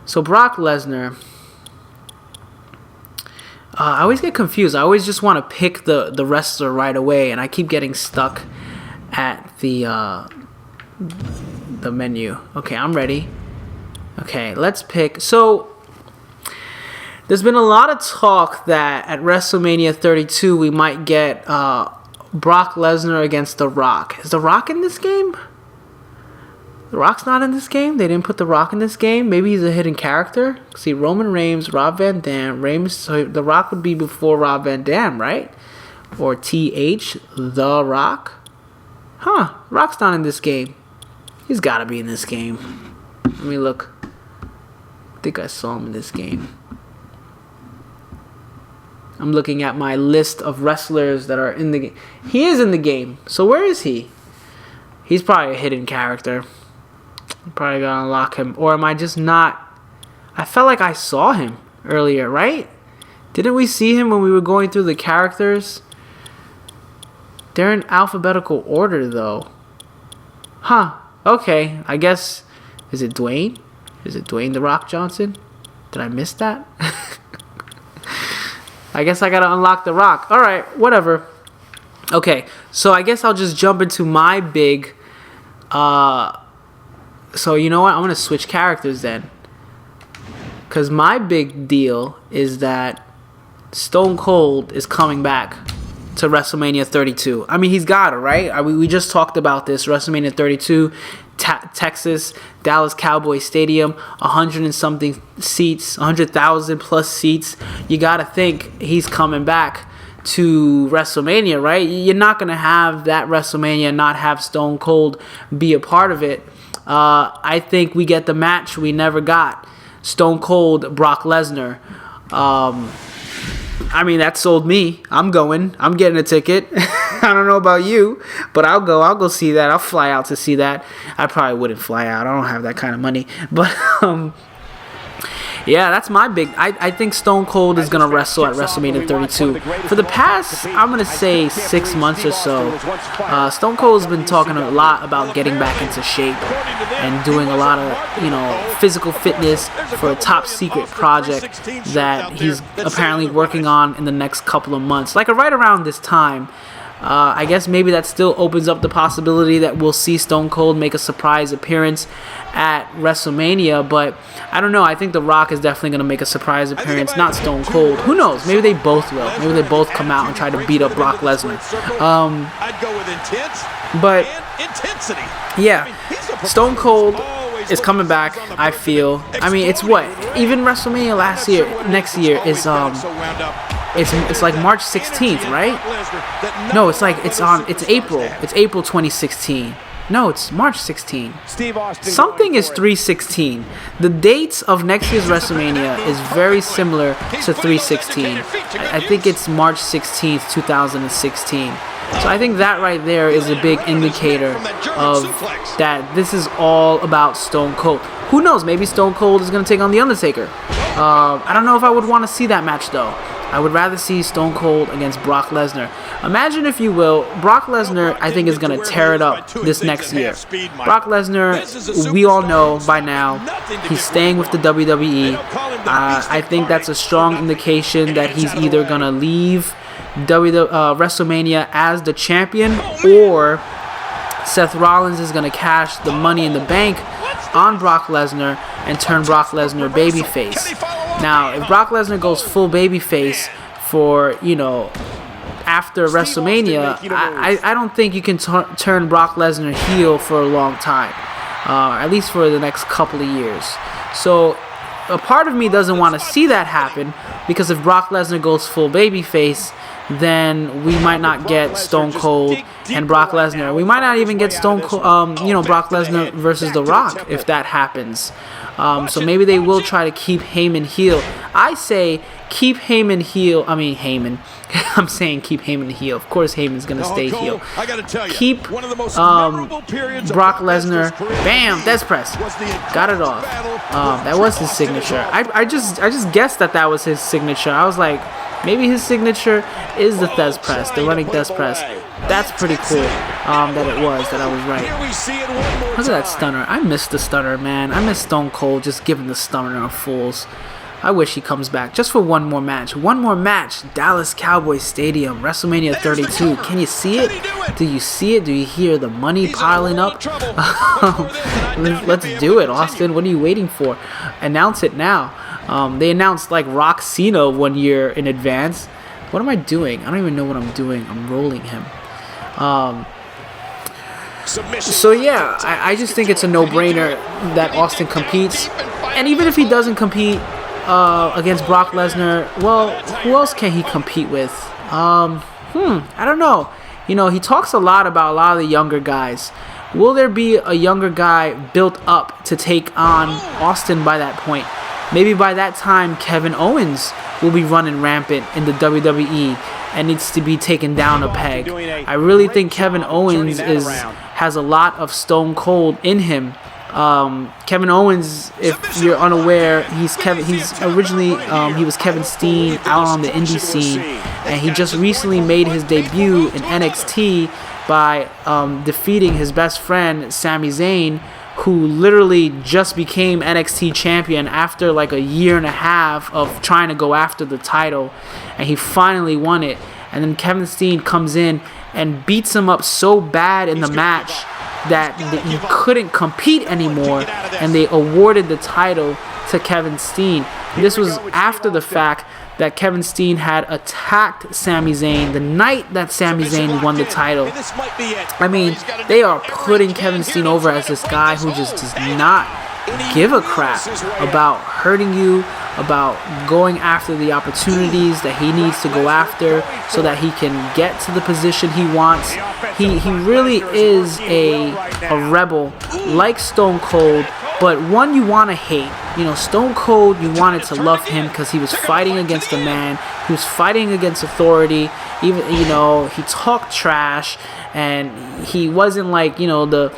So Brock Lesnar. I always get confused. I always just want to pick the wrestler right away, and I keep getting stuck at the menu. Okay, I'm ready. Okay, let's pick. So there's been a lot of talk that at WrestleMania 32 we might get Brock Lesnar against The Rock. Is The Rock in this game? The Rock's not in this game? They didn't put The Rock in this game? Maybe he's a hidden character? See, Roman Reigns, Rob Van Dam, so The Rock would be before Rob Van Dam, right? Or TH, The Rock? Huh, Rock's not in this game. He's got to be in this game. Let me look. I think I saw him in this game. I'm looking at my list of wrestlers that are in the game. He is in the game. So where is he? He's probably a hidden character. I'm probably going to unlock him. Or am I just not? I felt like I saw him earlier, right? Didn't we see him when we were going through the characters? They're in alphabetical order, though. Huh. Okay. I guess... Is it Dwayne? Is it Dwayne The Rock Johnson? Did I miss that? I guess I gotta unlock The Rock. Alright, whatever. Okay, so I guess I'll just jump into my big... So you know what? I'm gonna switch characters then. Because my big deal is that Stone Cold is coming back to WrestleMania 32. I mean, he's got it, right? We just talked about this. WrestleMania 32... Texas, Dallas Cowboy Stadium, 100 and something seats, 100,000 plus seats. You got to think he's coming back to WrestleMania, right? You're not going to have that WrestleMania and not have Stone Cold be a part of it. I think we get the match we never got. Stone Cold, Brock Lesnar. I mean, that sold me. I'm going. I'm getting a ticket. I don't know about you, but I'll go. I'll go see that. I'll fly out to see that. I probably wouldn't fly out. I don't have that kind of money. But, yeah, that's my big... I think Stone Cold is going to wrestle at WrestleMania 32. For the past, I'm going to say 6 months or so, Stone Cold's been talking a lot about getting back into shape and doing a lot of, physical fitness for a top secret project that he's apparently working on in the next couple of months. Like right around this time, I guess maybe that still opens up the possibility that we'll see Stone Cold make a surprise appearance at WrestleMania, but I don't know. I think The Rock is definitely going to make a surprise appearance, not Stone Cold. Who knows? Maybe they both will. Maybe they both come out and try to beat up Brock Lesnar. I'd go with intense but intensity. Yeah, Stone Cold is coming back, I feel. I mean, it's what? Even WrestleMania next year is it's like March 16th, right? No, it's April. It's April 2016. No, it's March 16. Something is 3/16. The dates of next year's WrestleMania is very similar to 3/16. I think it's March 16th, 2016. So I think that right there is a big indicator of that this is all about Stone Cold. Who knows? Maybe Stone Cold is going to take on The Undertaker. I don't know if I would want to see that match, though. I would rather see Stone Cold against Brock Lesnar. Imagine, if you will, Brock Lesnar, I think, is going to tear it up this next year. Brock Lesnar, we all know by now, he's staying with the WWE. I think that's a strong indication that he's either going to leave WrestleMania as the champion, or Seth Rollins is going to cash the Money in the Bank on Brock Lesnar and turn Brock Lesnar babyface. Now, if Brock Lesnar goes full babyface for, after WrestleMania, I don't think you can turn Brock Lesnar heel for a long time, at least for the next couple of years. So a part of me doesn't want to see that happen, because if Brock Lesnar goes full babyface, then we might not get Stone Cold and Brock Lesnar. We might not even get Brock Lesnar versus The Rock if that happens. So maybe they will try to keep Heyman heel. I say keep Heyman heel. I mean Heyman. I'm saying keep Heyman heel. Of course Heyman's gonna stay heel. Keep Brock Lesnar. Bam, Death Press. Got it off. That was his signature. I just guessed that was his signature. I was like, maybe his signature is the Death Press, the running Death Press. That's pretty cool. that it was, that I was right. Look at that stunner. I miss the stunner, man. I miss Stone Cold just giving the stunner to fools. I wish he comes back just for one more match. One more match. Dallas Cowboys Stadium, WrestleMania 32. Can you see it? Do you see it? Do you hear the money piling up? Let's do it, Austin. What are you waiting for? Announce it now. They announced like Rock Cena 1 year in advance. What am I doing? I don't even know what I'm doing. I'm rolling him. So yeah, I just think it's a no-brainer that Austin competes. And even if he doesn't compete against Brock Lesnar, well, who else can he compete with? I don't know. You know, he talks a lot about a lot of the younger guys. Will there be a younger guy built up to take on Austin by that point? Maybe by that time, Kevin Owens will be running rampant in the WWE and needs to be taken down a peg. I really think Kevin Owens has a lot of Stone Cold in him. Kevin Owens, if you're unaware, he's originally he was Kevin Steen out on the indie scene, and he just recently made his debut in NXT by defeating his best friend Sami Zayn, who literally just became NXT champion after like a year and a half of trying to go after the title, and he finally won it. And then Kevin Steen comes in and beats him up so bad in the match that he couldn't compete anymore, and they awarded the title to Kevin Steen. This was after the fact that Kevin Steen had attacked Sami Zayn the night that Sami Zayn won the title. I mean, they are putting Kevin Steen over as this guy who just does not give a crap about hurting you, about going after the opportunities that he needs to go after so that he can get to the position he wants. He really is a rebel like Stone Cold, but one you want to hate. You know, Stone Cold, you wanted to love him because he was fighting against a man, he was fighting against authority. Even, you know, he talked trash, and he wasn't like, you know, the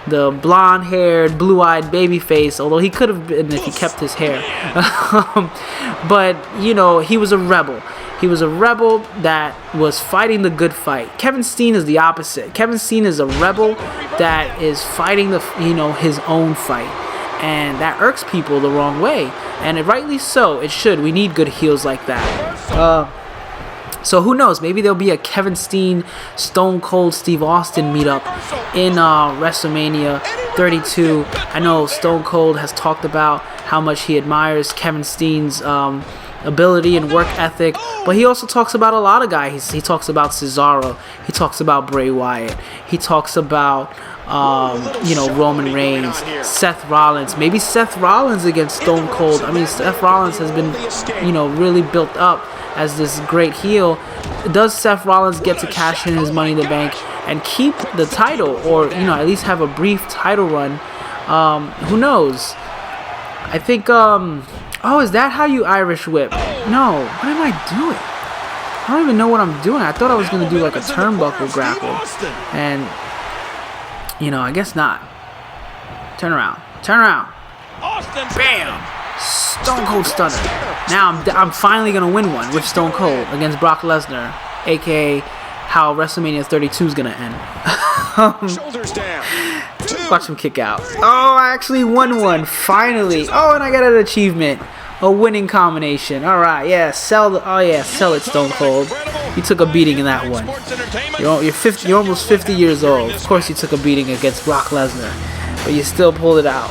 blonde-haired, blue-eyed baby face, although he could have been if he kept his hair. But, you know, he was a rebel. He was a rebel that was fighting the good fight. Kevin Steen is the opposite. Kevin Steen is a rebel that is fighting his own fight. And that irks people the wrong way. And rightly so, it should. We need good heels like that. So who knows? Maybe there'll be a Kevin Steen, Stone Cold, Steve Austin meetup in WrestleMania 32. I know Stone Cold has talked about how much he admires Kevin Steen's ability and work ethic, but he also talks about a lot of guys. He talks about Cesaro. He talks about Bray Wyatt. He talks about Roman Reigns, Seth Rollins. Maybe Seth Rollins against Stone Cold. I mean, Seth Rollins has been, really built up as this great heel. Does Seth Rollins get to cash in his Money in the Bank and keep the title, or at least have a brief title run? Who knows? I think. Oh, is that how you Irish whip? No. What am I doing? I don't even know what I'm doing. I thought I was gonna do like a turnbuckle grapple, and I guess not. Turn around. Turn around. Bam! Stone Cold Stunner. Now I'm finally gonna win one with Stone Cold against Brock Lesnar, aka how WrestleMania 32 is gonna end. Shoulders down. Watch him kick out. Oh, I actually won one finally. Oh, and I got an achievement, a winning combination. All right, yeah, sell it, Stone Cold. You took a beating in that one. You're almost 50 years old. Of course, you took a beating against Brock Lesnar, but you still pulled it out.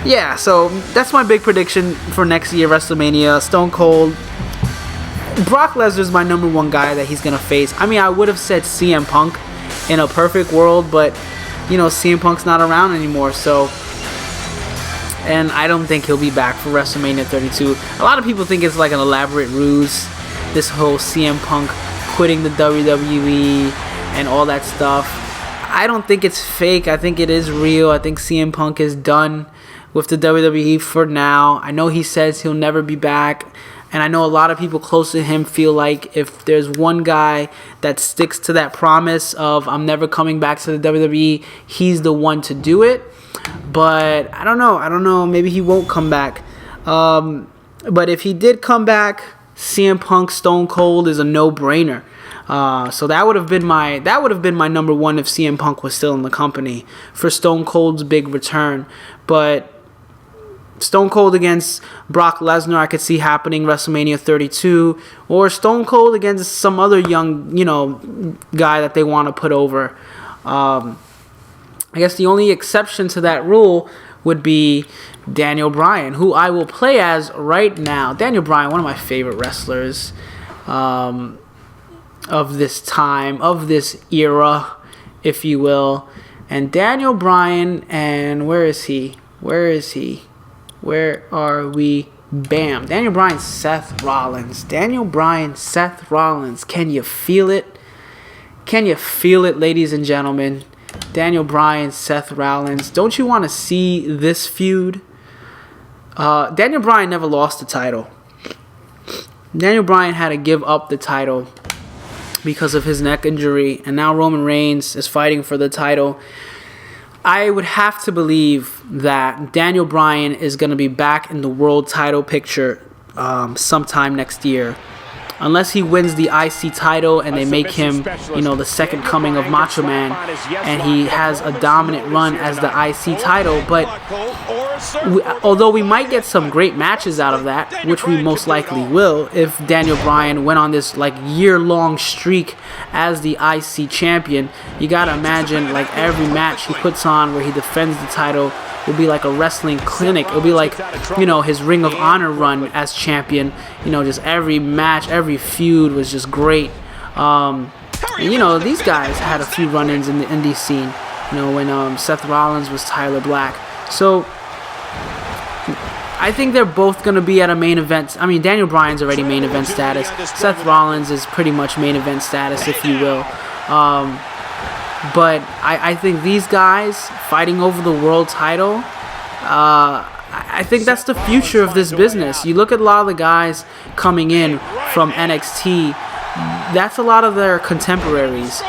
Yeah, so that's my big prediction for next year WrestleMania. Stone Cold. Brock Lesnar's my number one guy that he's gonna face. I mean, I would have said CM Punk in a perfect world, but CM Punk's not around anymore, and I don't think he'll be back for WrestleMania 32. A lot of people think it's like an elaborate ruse, this whole CM Punk quitting the WWE and all that stuff. I don't think it's fake. I think it is real. I think CM Punk is done with the WWE for now. I know he says he'll never be back, and I know a lot of people close to him feel like if there's one guy that sticks to that promise of I'm never coming back to the WWE, he's the one to do it. But I don't know. Maybe he won't come back. But if he did come back, CM Punk Stone Cold is a no-brainer. So that would have been my number one if CM Punk was still in the company for Stone Cold's big return. But Stone Cold against Brock Lesnar, I could see happening WrestleMania 32, or Stone Cold against some other young, guy that they want to put over. I guess the only exception to that rule would be Daniel Bryan, who I will play as right now. Daniel Bryan, one of my favorite wrestlers of this time, of this era, if you will. And Daniel Bryan, and where is he? Where are we? Bam. Daniel Bryan, Seth Rollins. Daniel Bryan, Seth Rollins. Can you feel it? Can you feel it, ladies and gentlemen? Daniel Bryan, Seth Rollins. Don't you want to see this feud? Daniel Bryan never lost the title. Daniel Bryan had to give up the title because of his neck injury, and now Roman Reigns is fighting for the title. I would have to believe that Daniel Bryan is going to be back in the world title picture sometime next year. Unless he wins the IC title and they make him, the second coming of Macho Man, and he has a dominant run as the IC title. But although we might get some great matches out of that, which we most likely will, if Daniel Bryan went on this year-long streak as the IC champion, you gotta imagine every match he puts on where he defends the title will be like a wrestling clinic. It'll be like, his Ring of Honor run as champion. Just every match, every feud was just great. These guys had a few run-ins in the indie scene, when Seth Rollins was Tyler Black. So I think they're both going to be at a main event. I mean, Daniel Bryan's already main event status. Seth Rollins is pretty much main event status, if you will. But I think these guys fighting over the world title, I think that's the future of this business. You look at a lot of the guys coming in from NXT, that's a lot of their contemporaries.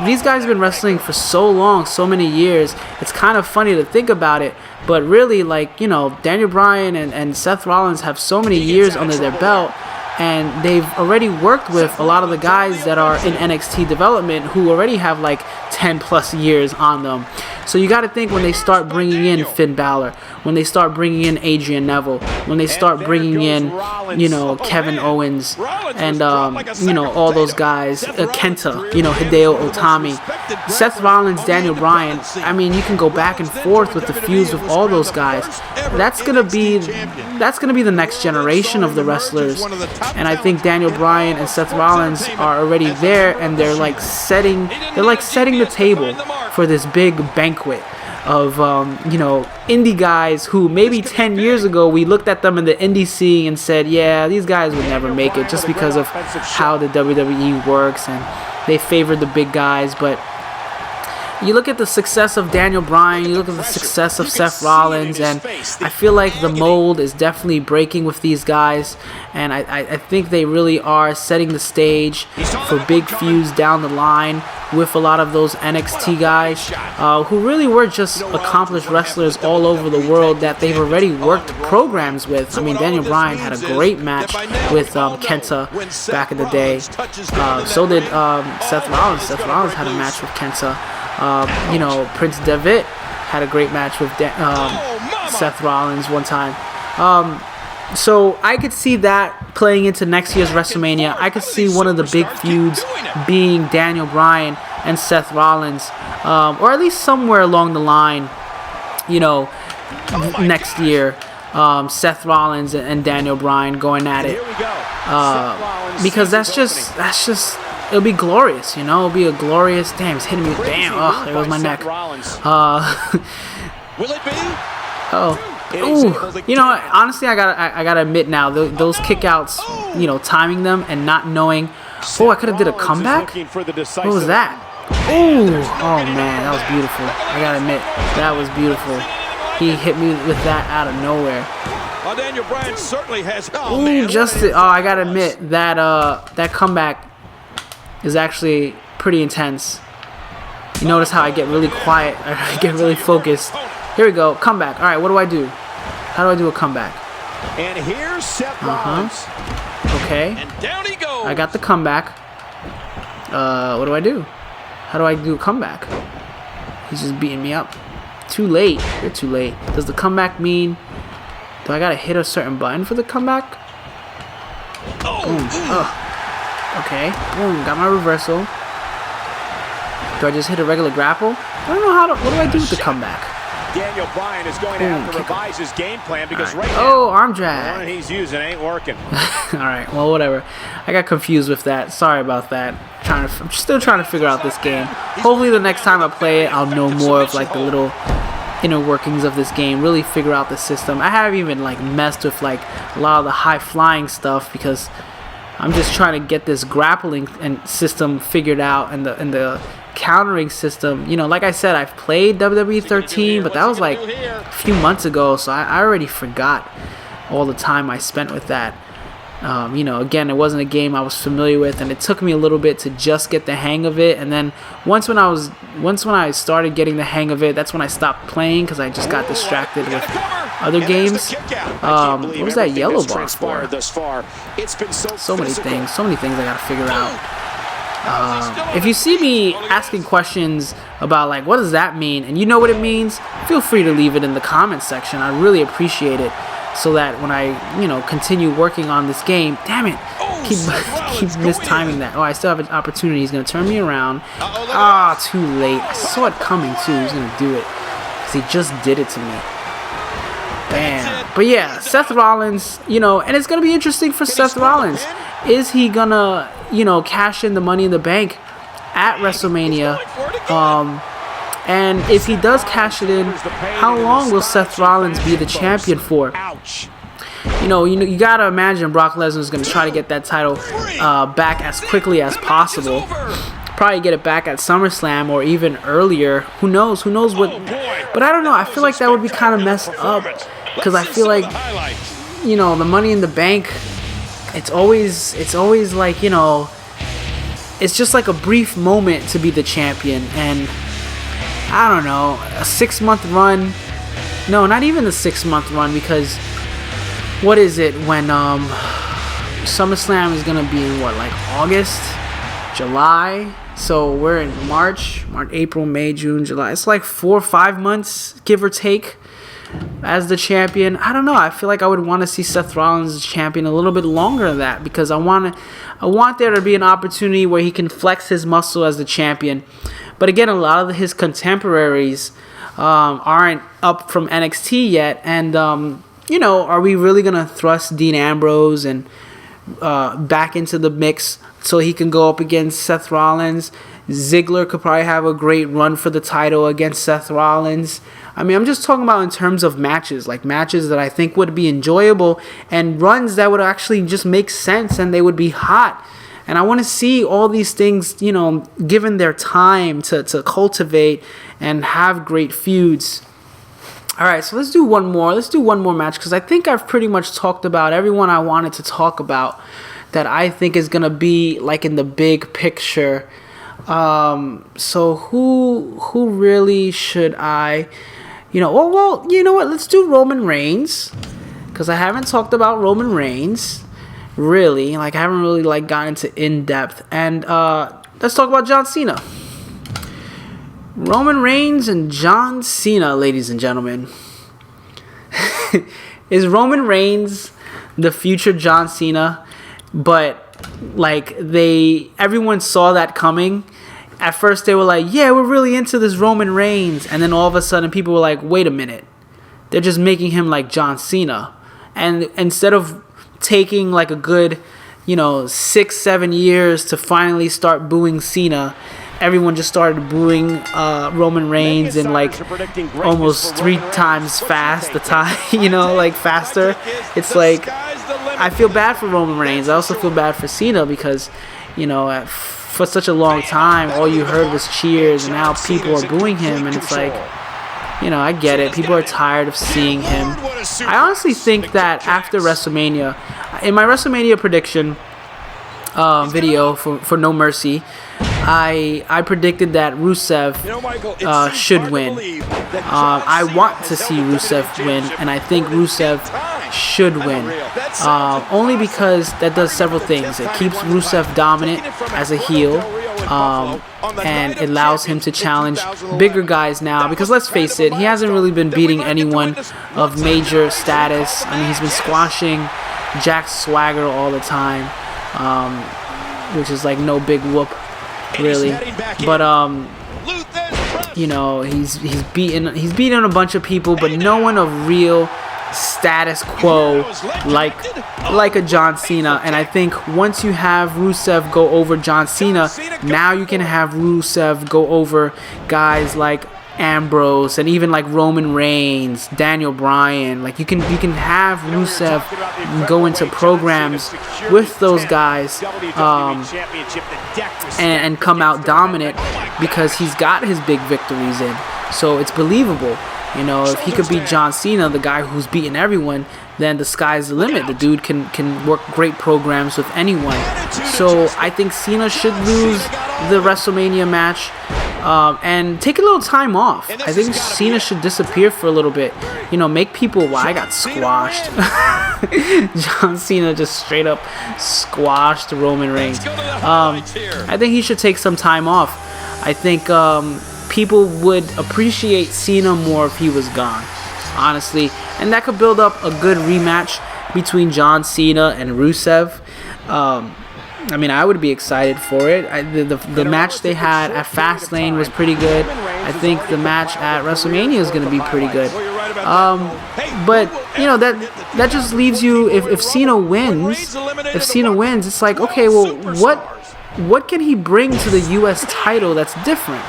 These guys have been wrestling for so long, so many years. It's kind of funny to think about it, but really, Daniel Bryan and Seth Rollins have so many years under their belt, and they've already worked with a lot of the guys that are in NXT development who already have 10 plus years on them. So you got to think, when they start bringing in Finn Balor, when they start bringing in Adrian Neville, when they start bringing in, Kevin Owens, and, all those guys, Kenta, Hideo Itami, Seth Rollins, Daniel Bryan. I mean, you can go back and forth with the feuds with all those guys. That's gonna be the next generation of the wrestlers. And I think Daniel Bryan and Seth Rollins are already there, and they're setting the table for this big banquet of indie guys who maybe 10 years ago we looked at them in the indie scene and said, yeah, these guys would never make it, just because of how the WWE works and they favor the big guys. But you look at the success of Daniel Bryan, you look at the success of Seth Rollins, and I feel like the mold is definitely breaking with these guys, and I think they really are setting the stage for big feuds down the line with a lot of those NXT guys who really were just accomplished wrestlers all over the world that they've already worked programs with. I mean, Daniel Bryan had a great match with Kenta back in the day. So did Seth Rollins. Seth Rollins had a match with Kenta. Prince Devitt had a great match with Seth Rollins one time. So I could see that playing into next year's WrestleMania. I could see one of the big feuds being Daniel Bryan and Seth Rollins, or at least somewhere along the line, next year, Seth Rollins and Daniel Bryan going at it, because that's just it'll be glorious, It'll be a glorious. Damn, it's hitting me. Damn, oh, there goes my neck. Will it be? Oh. Ooh, honestly, I gotta admit now, those kickouts, timing them and not knowing. Oh, I could have did a comeback. What was that? Ooh, oh man, that was beautiful. I gotta admit, that was beautiful. He hit me with that out of nowhere. Daniel Bryan certainly has. I gotta admit that that comeback is actually pretty intense. You notice how I get really quiet, I get really focused. Here we go, comeback. All right, what do I do? How do I do a comeback? And here's Seth Rollins. Okay. And down he goes. I got the comeback. What do I do? How do I do a comeback? He's just beating me up. Too late. You're too late. Does the comeback mean... Do I gotta hit a certain button for the comeback? Boom. Oh. Okay. Boom. Got my reversal. Do I just hit a regular grapple? I don't know how to... What do I do with the comeback? Daniel Bryan is going to have to revise his game plan because right now, arm the drag. one he's using ain't working. All right, well, whatever. I got confused with that. Sorry about that. I'm still trying to figure out this game. Hopefully, the next time I play it, I'll know more of like the little inner workings of this game. Really figure out the system. I haven't even like messed with like a lot of the high flying stuff because I'm just trying to get this grappling and system figured out and the countering system. You know, like I said, I've played WWE 13, but that was like a few months ago, so I already forgot all the time I spent with that. You know, again, it wasn't a game I was familiar with, and it took me a little bit to just get the hang of it. And then once when I started getting the hang of it, that's when I stopped playing because I just got distracted with other games. What was that yellow bar for? So many things I gotta figure out. If you see me asking questions about like what does that mean and you know what it means, feel free to leave it in the comment section. I really appreciate it, so that when I continue working on this game, damn it, keep mistiming that. Oh, I still have an opportunity. He's gonna turn me around. Too late. I saw it coming too. He's gonna do it because he just did it to me. Bam. But yeah, Seth Rollins, and it's gonna be interesting for Seth Rollins. Is he gonna cash in the Money in the Bank at WrestleMania? And if he does cash it in, how long will Seth Rollins be the champion for? You gotta imagine Brock Lesnar is gonna try to get that title back as quickly as possible. Probably get it back at SummerSlam or even earlier. Who knows? Who knows what? But I don't know. I feel like that would be kind of messed up because I feel like the Money in the Bank. It's always like, it's just like a brief moment to be the champion. And I don't know, a 6-month run. No, not even a 6-month run, because what is it when SummerSlam is going to be in what, like August, July? So we're in March, April, May, June, July. It's like 4 or 5 months, give or take, as the champion. I don't know. I feel like I would want to see Seth Rollins as champion a little bit longer than that, because I want there to be an opportunity where he can flex his muscle as the champion. But again, a lot of his contemporaries aren't up from NXT yet, and are we really gonna thrust Dean Ambrose and back into the mix so he can go up against Seth Rollins? Ziggler could probably have a great run for the title against Seth Rollins. I mean, I'm just talking about in terms of matches, like matches that I think would be enjoyable and runs that would actually just make sense and they would be hot. And I want to see all these things, given their time to cultivate and have great feuds. All right, so let's do one more. Let's do one more match because I think I've pretty much talked about everyone I wanted to talk about that I think is going to be like in the big picture. So who really should I... well, you know what? Let's do Roman Reigns, because I haven't talked about Roman Reigns, really. Like, I haven't really gotten into in depth. And let's talk about John Cena. Roman Reigns and John Cena, ladies and gentlemen. Is Roman Reigns the future John Cena? But everyone saw that coming. At first they were like, yeah, we're really into this Roman Reigns. And then all of a sudden people were like, wait a minute. They're just making him like John Cena. And instead of taking like a good, 6-7 years to finally start booing Cena, everyone just started booing Roman Reigns in like almost 3 times fast the time, faster. It's like, I feel bad for Roman Reigns. I also feel bad for Cena because, for such a long time, all you heard was cheers, and now people are booing him, and it's like, I get it. People are tired of seeing him. I honestly think that after WrestleMania, in my WrestleMania prediction video for No Mercy, I predicted that Rusev should win. I want to see Rusev win, and I think Rusev should win. Only because that does several things. It keeps Rusev dominant as a heel, and it allows him to challenge bigger guys now. Because let's face it, he hasn't really been beating anyone of major status. I mean, he's been squashing Jack Swagger all the time, which is like no big whoop, really. But you know, he's beaten a bunch of people, but no one of real status quo like a John Cena. And I think once you have Rusev go over John Cena, now you can have Rusev go over guys like Ambrose and even like Roman Reigns, Daniel Bryan. Like you can have Rusev go into programs with those guys and come out dominant because he's got his big victories in. So it's believable. You know, if he could beat John Cena, the guy who's beaten everyone, then the sky's the limit. The dude can work great programs with anyone. So I think Cena should lose the WrestleMania match and take a little time off. I think Cena should disappear for a little bit. You know, make people, well, I got squashed. John Cena just straight up squashed Roman Reigns. I think he should take some time off. I think people would appreciate Cena more if he was gone, honestly. And that could build up a good rematch between John Cena and Rusev. I mean, I would be excited for it. The match they had at Fastlane was pretty good. I think the match at WrestleMania is going to be pretty good. But, you know, that just leaves you, if Cena wins, it's like, okay, well, what can he bring to the U.S. title that's different?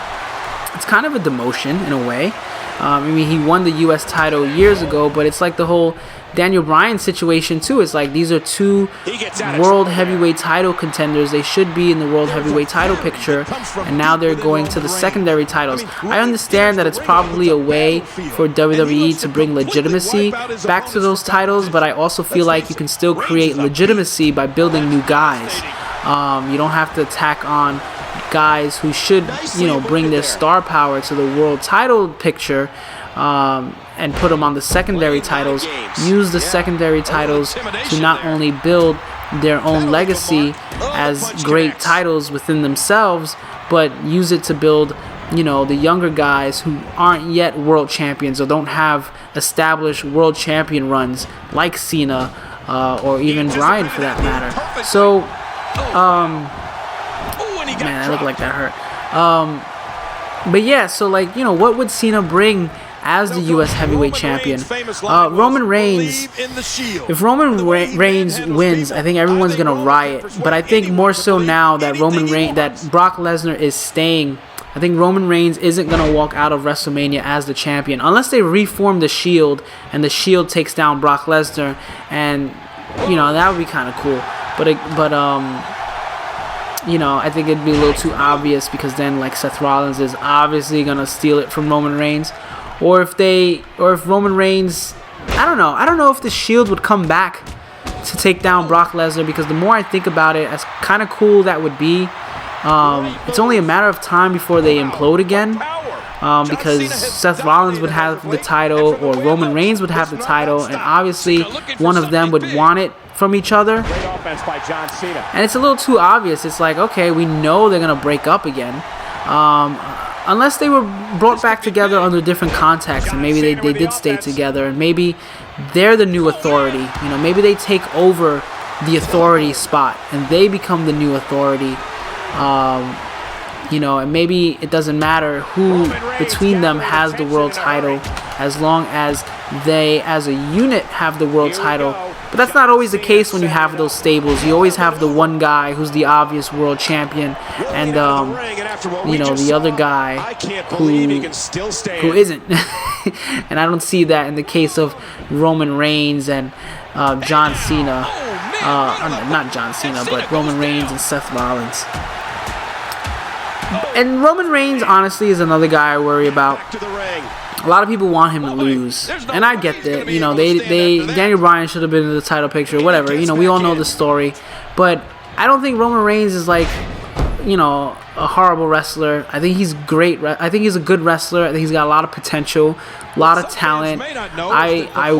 It's kind of a demotion in a way. I mean, he won the U.S. title years ago, but it's like the whole Daniel Bryan situation too. It's like these are two world heavyweight title contenders. They should be in the world heavyweight title picture, and now they're going to the secondary titles. I understand that it's probably a way for WWE to bring legitimacy back to those titles, but I also feel like you can still create legitimacy by building new guys. You don't have to tack on guys who should, you know, bring their star power to the world title picture and put them on the secondary titles. Use the secondary titles to not only build their own legacy as great titles within themselves, but use it to build, you know, the younger guys who aren't yet world champions or don't have established world champion runs like Cena or even Bryan for that matter. So man, I look like that hurt. But yeah, so like, you know, what would Cena bring as the U.S. heavyweight champion? Roman Reigns. If Roman Reigns wins, I think everyone's gonna riot. But I think more so now that that Brock Lesnar is staying, I think Roman Reigns isn't gonna walk out of WrestleMania as the champion unless they reform the Shield and the Shield takes down Brock Lesnar, and you know, that would be kind of cool. But you know, I think it'd be a little too obvious because then like Seth Rollins is obviously gonna steal it from Roman Reigns, or if Roman Reigns, I don't know if the Shield would come back to take down Brock Lesnar, because the more I think about it, as kind of cool that would be, it's only a matter of time before they implode again, because Seth Rollins would have the title or Roman Reigns would have the title, and obviously one of them would want it from each other. And it's a little too obvious. It's like, okay, we know they're going to break up again. Unless they were brought back together under different contexts, and maybe they did stay together, and maybe they're the new authority. You know, maybe they take over the authority spot and they become the new authority. You know, and maybe it doesn't matter who between them has the world title, as long as they as a unit have the world title. But that's not always the case when you have those stables. You always have the one guy who's the obvious world champion, and you know, the other guy who isn't. And I don't see that in the case of Roman Reigns and John Cena. Not John Cena, but Roman Reigns and Seth Rollins. And Roman Reigns, honestly, is another guy I worry about. A lot of people want him to lose, and I get that. You know, Daniel Bryan should have been in the title picture, whatever. You know, we all know the story, but I don't think Roman Reigns is like a horrible wrestler. I think he's great. I think he's a good wrestler. I think he's got a lot of potential, a lot of talent. I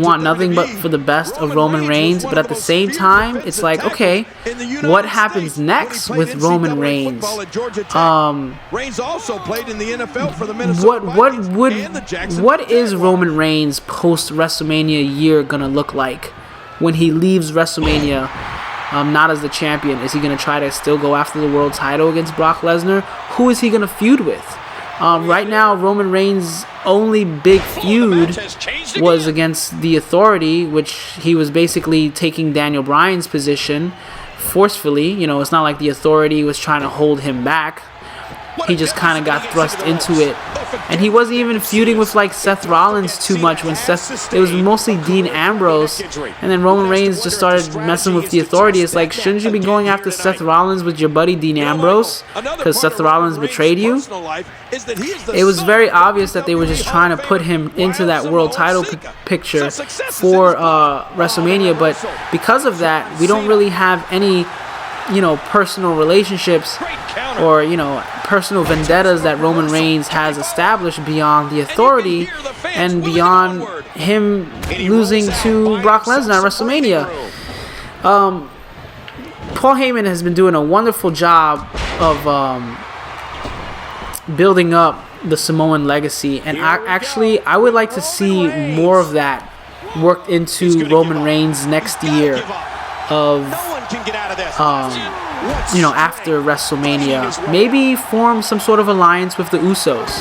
want nothing but for the best of Roman Reigns, but at the same time, it's like, okay, what happens next with Roman Reigns? What is Roman Reigns post WrestleMania year gonna look like when he leaves WrestleMania? Not as the champion. Is he going to try to still go after the world title against Brock Lesnar? Who is he going to feud with? Right now, Roman Reigns' only big feud was against the Authority, which he was basically taking Daniel Bryan's position forcefully. It's not like the Authority was trying to hold him back. He just kind of got thrust into it. And he wasn't even feuding with like Seth Rollins too much when it was mostly Dean Ambrose. And then Roman Reigns just started messing with the Authority. It's like, shouldn't you be going after Seth Rollins with your buddy Dean Ambrose? Because Seth Rollins betrayed you? It was very obvious that they were just trying to put him into that world title picture for WrestleMania. But because of that, we don't really have any personal relationships or personal vendettas that Roman Reigns has established beyond the Authority and beyond him losing to Brock Lesnar at WrestleMania. Paul Heyman has been doing a wonderful job of building up the Samoan legacy, and I would like to see more of that worked into Roman Reigns next year of after WrestleMania. Maybe form some sort of alliance with the Usos.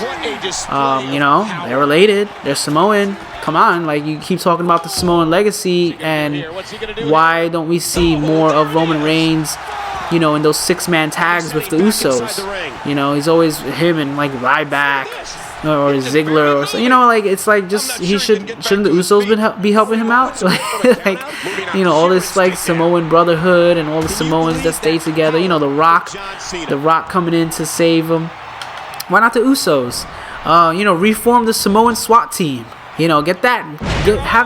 They're related. They're Samoan. Come on, like, you keep talking about the Samoan legacy, and why don't we see more of Roman Reigns, in those 6-man tags with the Usos? He's always him and like Ryback or Ziggler or so. It's like, just shouldn't the Usos be helping him out? All this like Samoan brotherhood and all the Samoans that stay together. The Rock coming in to save him. Why not the Usos? Reform the Samoan SWAT team. Have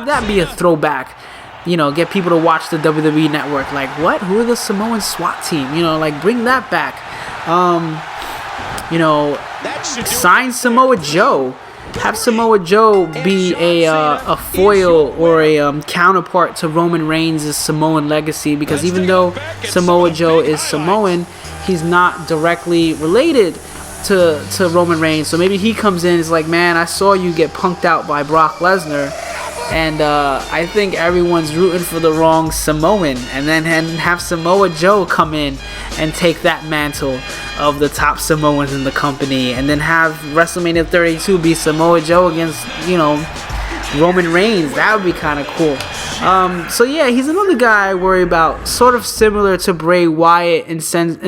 that be a throwback. Get people to watch the WWE Network. Like, what? Who are the Samoan SWAT team? Bring that back. Sign Samoa Joe. Have Samoa Joe be a foil or a counterpart to Roman Reigns' Samoan legacy, because even though Samoa Joe is Samoan, he's not directly related to Roman Reigns. So maybe he comes in and is like, man, I saw you get punked out by Brock Lesnar, and I think everyone's rooting for the wrong Samoan, and then have Samoa Joe come in and take that mantle of the top Samoans in the company, and then have WrestleMania 32 be Samoa Joe against Roman Reigns. That would be kind of cool. So yeah, he's another guy I worry about, sort of similar to Bray Wyatt in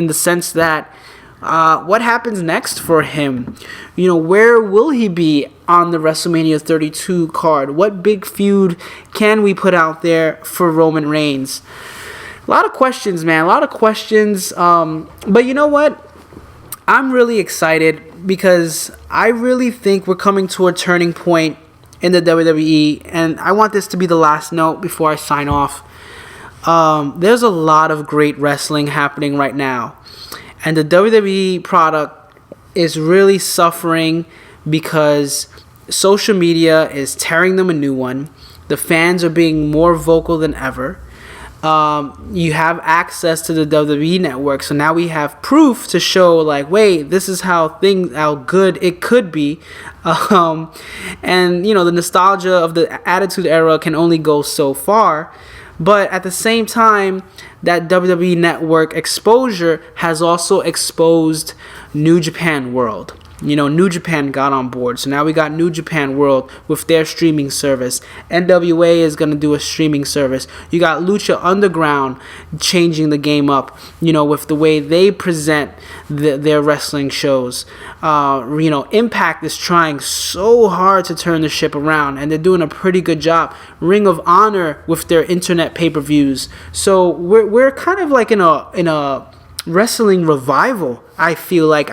the sense that what happens next for him? Where will he be on the WrestleMania 32 card? What big feud can we put out there for Roman Reigns? A lot of questions, man. A lot of questions. But you know what? I'm really excited because I really think we're coming to a turning point in the WWE, and I want this to be the last note before I sign off. There's a lot of great wrestling happening right now, and the WWE product is really suffering because social media is tearing them a new one. The fans are being more vocal than ever. You have access to the WWE Network, so now we have proof to show, like, wait, this is how good it could be. And the nostalgia of the Attitude Era can only go so far. But at the same time, that WWE Network exposure has also exposed New Japan World. New Japan got on board. So now we got New Japan World with their streaming service. NWA is going to do a streaming service. You got Lucha Underground changing the game up, with the way they present their wrestling shows. Impact is trying so hard to turn the ship around, and they're doing a pretty good job. Ring of Honor with their internet pay-per-views. So we're kind of like in a wrestling revival. I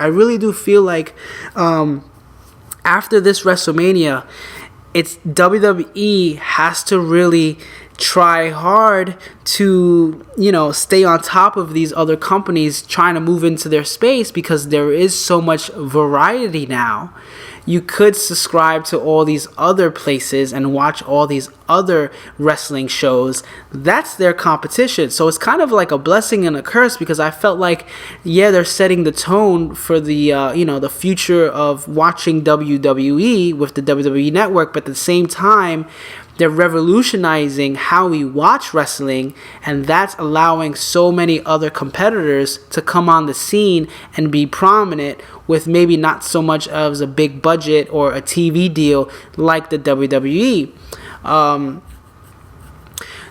really do feel like after this WrestleMania, it's WWE has to really try hard to, stay on top of these other companies trying to move into their space, because there is so much variety now. You could subscribe to all these other places and watch all these other wrestling shows. That's their competition. So it's kind of like a blessing and a curse, because I felt like, they're setting the tone for the, the future of watching WWE with the WWE Network, but at the same time, they're revolutionizing how we watch wrestling, and that's allowing so many other competitors to come on the scene and be prominent with maybe not so much as a big budget or a TV deal like the WWE.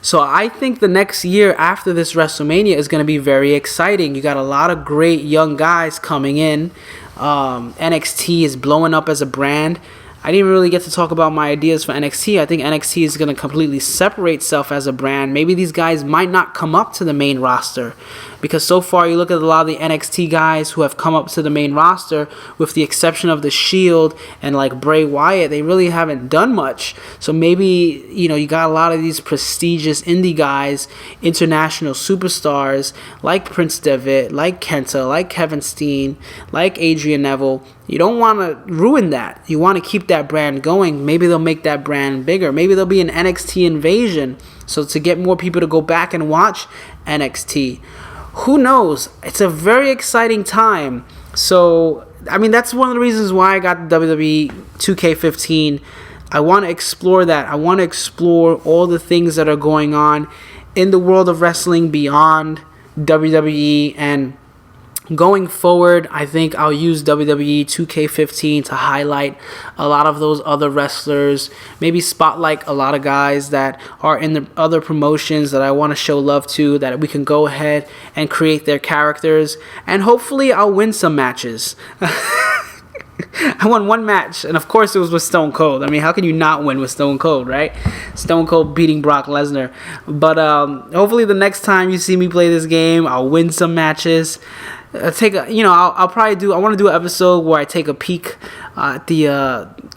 So I think the next year after this WrestleMania is going to be very exciting. You got a lot of great young guys coming in. NXT is blowing up as a brand. I didn't really get to talk about my ideas for NXT. I think NXT is going to completely separate itself as a brand. Maybe these guys might not come up to the main roster, because so far you look at a lot of the NXT guys who have come up to the main roster, with the exception of The Shield and like Bray Wyatt, they really haven't done much. So maybe, you got a lot of these prestigious indie guys, international superstars like Prince Devitt, like Kenta, like Kevin Steen, like Adrian Neville. You don't want to ruin that. You want to keep that brand going. Maybe they'll make that brand bigger. Maybe there'll be an NXT invasion, so to get more people to go back and watch NXT. Who knows? It's a very exciting time. So, that's one of the reasons why I got the WWE 2K15. I want to explore that. I want to explore all the things that are going on in the world of wrestling beyond WWE, and going forward, I think I'll use WWE 2K15 to highlight a lot of those other wrestlers, maybe spotlight a lot of guys that are in the other promotions that I want to show love to, that we can go ahead and create their characters, and hopefully I'll win some matches. I won one match, and of course it was with Stone Cold. How can you not win with Stone Cold, right? Stone Cold beating Brock Lesnar. But hopefully the next time you see me play this game, I'll win some matches. I'll probably do. I want to do an episode where I take a peek at the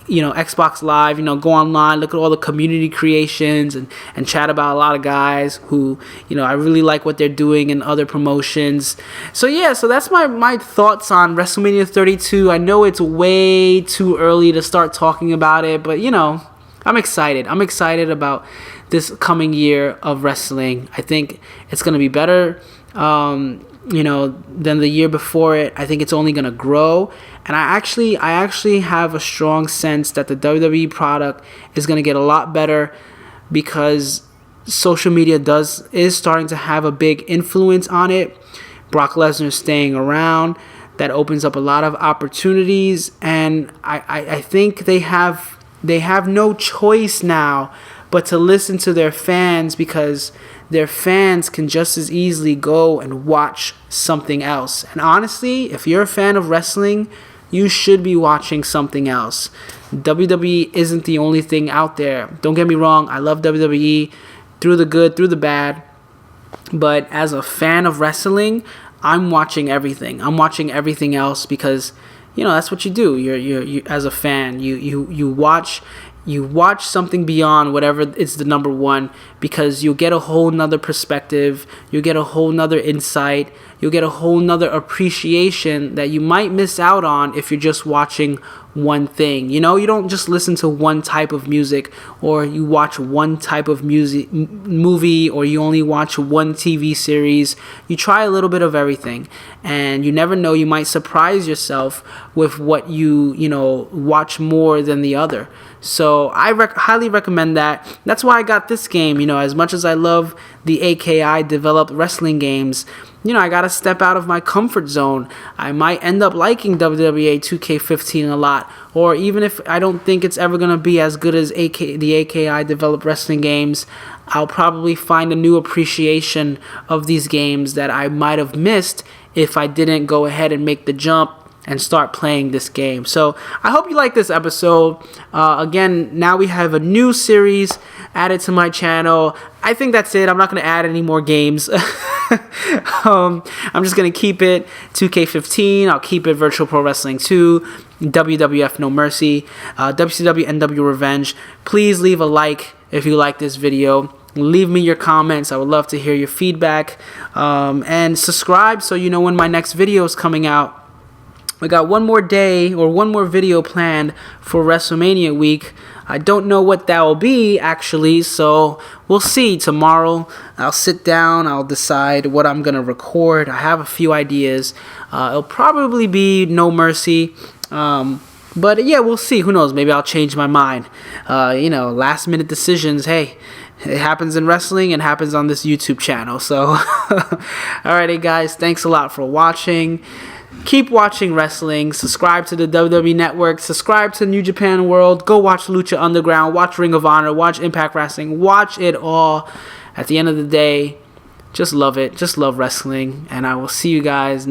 Xbox Live. Go online, look at all the community creations, and chat about a lot of guys who I really like what they're doing in other promotions. So that's my thoughts on WrestleMania 32. I know it's way too early to start talking about it, but I'm excited. I'm excited about this coming year of wrestling. I think it's gonna be better. Than the year before it. I think it's only going to grow, and I actually have a strong sense that the WWE product is going to get a lot better, because social media is starting to have a big influence on it. Brock Lesnar staying around, that opens up a lot of opportunities, and I think they have no choice now but to listen to their fans, because their fans can just as easily go and watch something else. And honestly, if you're a fan of wrestling, you should be watching something else. WWE isn't the only thing out there. Don't get me wrong, I love WWE through the good, through the bad. But as a fan of wrestling, I'm watching everything. I'm watching everything else, because that's what you do. You as a fan, you watch. You watch something beyond whatever is the number one, because you'll get a whole nother perspective, you'll get a whole nother insight, you'll get a whole nother appreciation that you might miss out on if you're just watching one thing. You don't just listen to one type of music, or you watch one type of movie, or you only watch one TV series. You try a little bit of everything, and you never know, you might surprise yourself with what you watch more than the other. So I highly recommend that. That's why I got this game. As much as I love the AKI developed wrestling games, I gotta step out of my comfort zone. I might end up liking WWE 2K15 a lot, or even if I don't think it's ever gonna be as good as the AKI developed wrestling games, I'll probably find a new appreciation of these games that I might have missed if I didn't go ahead and make the jump and start playing this game. So I hope you like this episode. Again, now we have a new series added to my channel. I think that's it. I'm not going to add any more games. I'm just going to keep it 2K15. I'll keep it Virtual Pro Wrestling 2, WWF No Mercy, WCW NW Revenge. Please leave a like if you like this video. Leave me your comments. I would love to hear your feedback. And subscribe so you know when my next video is coming out. We got one more day or one more video planned for WrestleMania week. I don't know what that will be actually, so we'll see. Tomorrow I'll sit down, I'll decide what I'm going to record. I have a few ideas. It'll probably be No Mercy. But yeah, we'll see. Who knows? Maybe I'll change my mind. Last minute decisions. Hey, it happens in wrestling and happens on this YouTube channel. So, alrighty guys, thanks a lot for watching. Keep watching wrestling. Subscribe to the WWE Network. Subscribe to New Japan World. Go watch Lucha Underground. Watch Ring of Honor. Watch Impact Wrestling. Watch it all. At the end of the day, just love it. Just love wrestling. And I will see you guys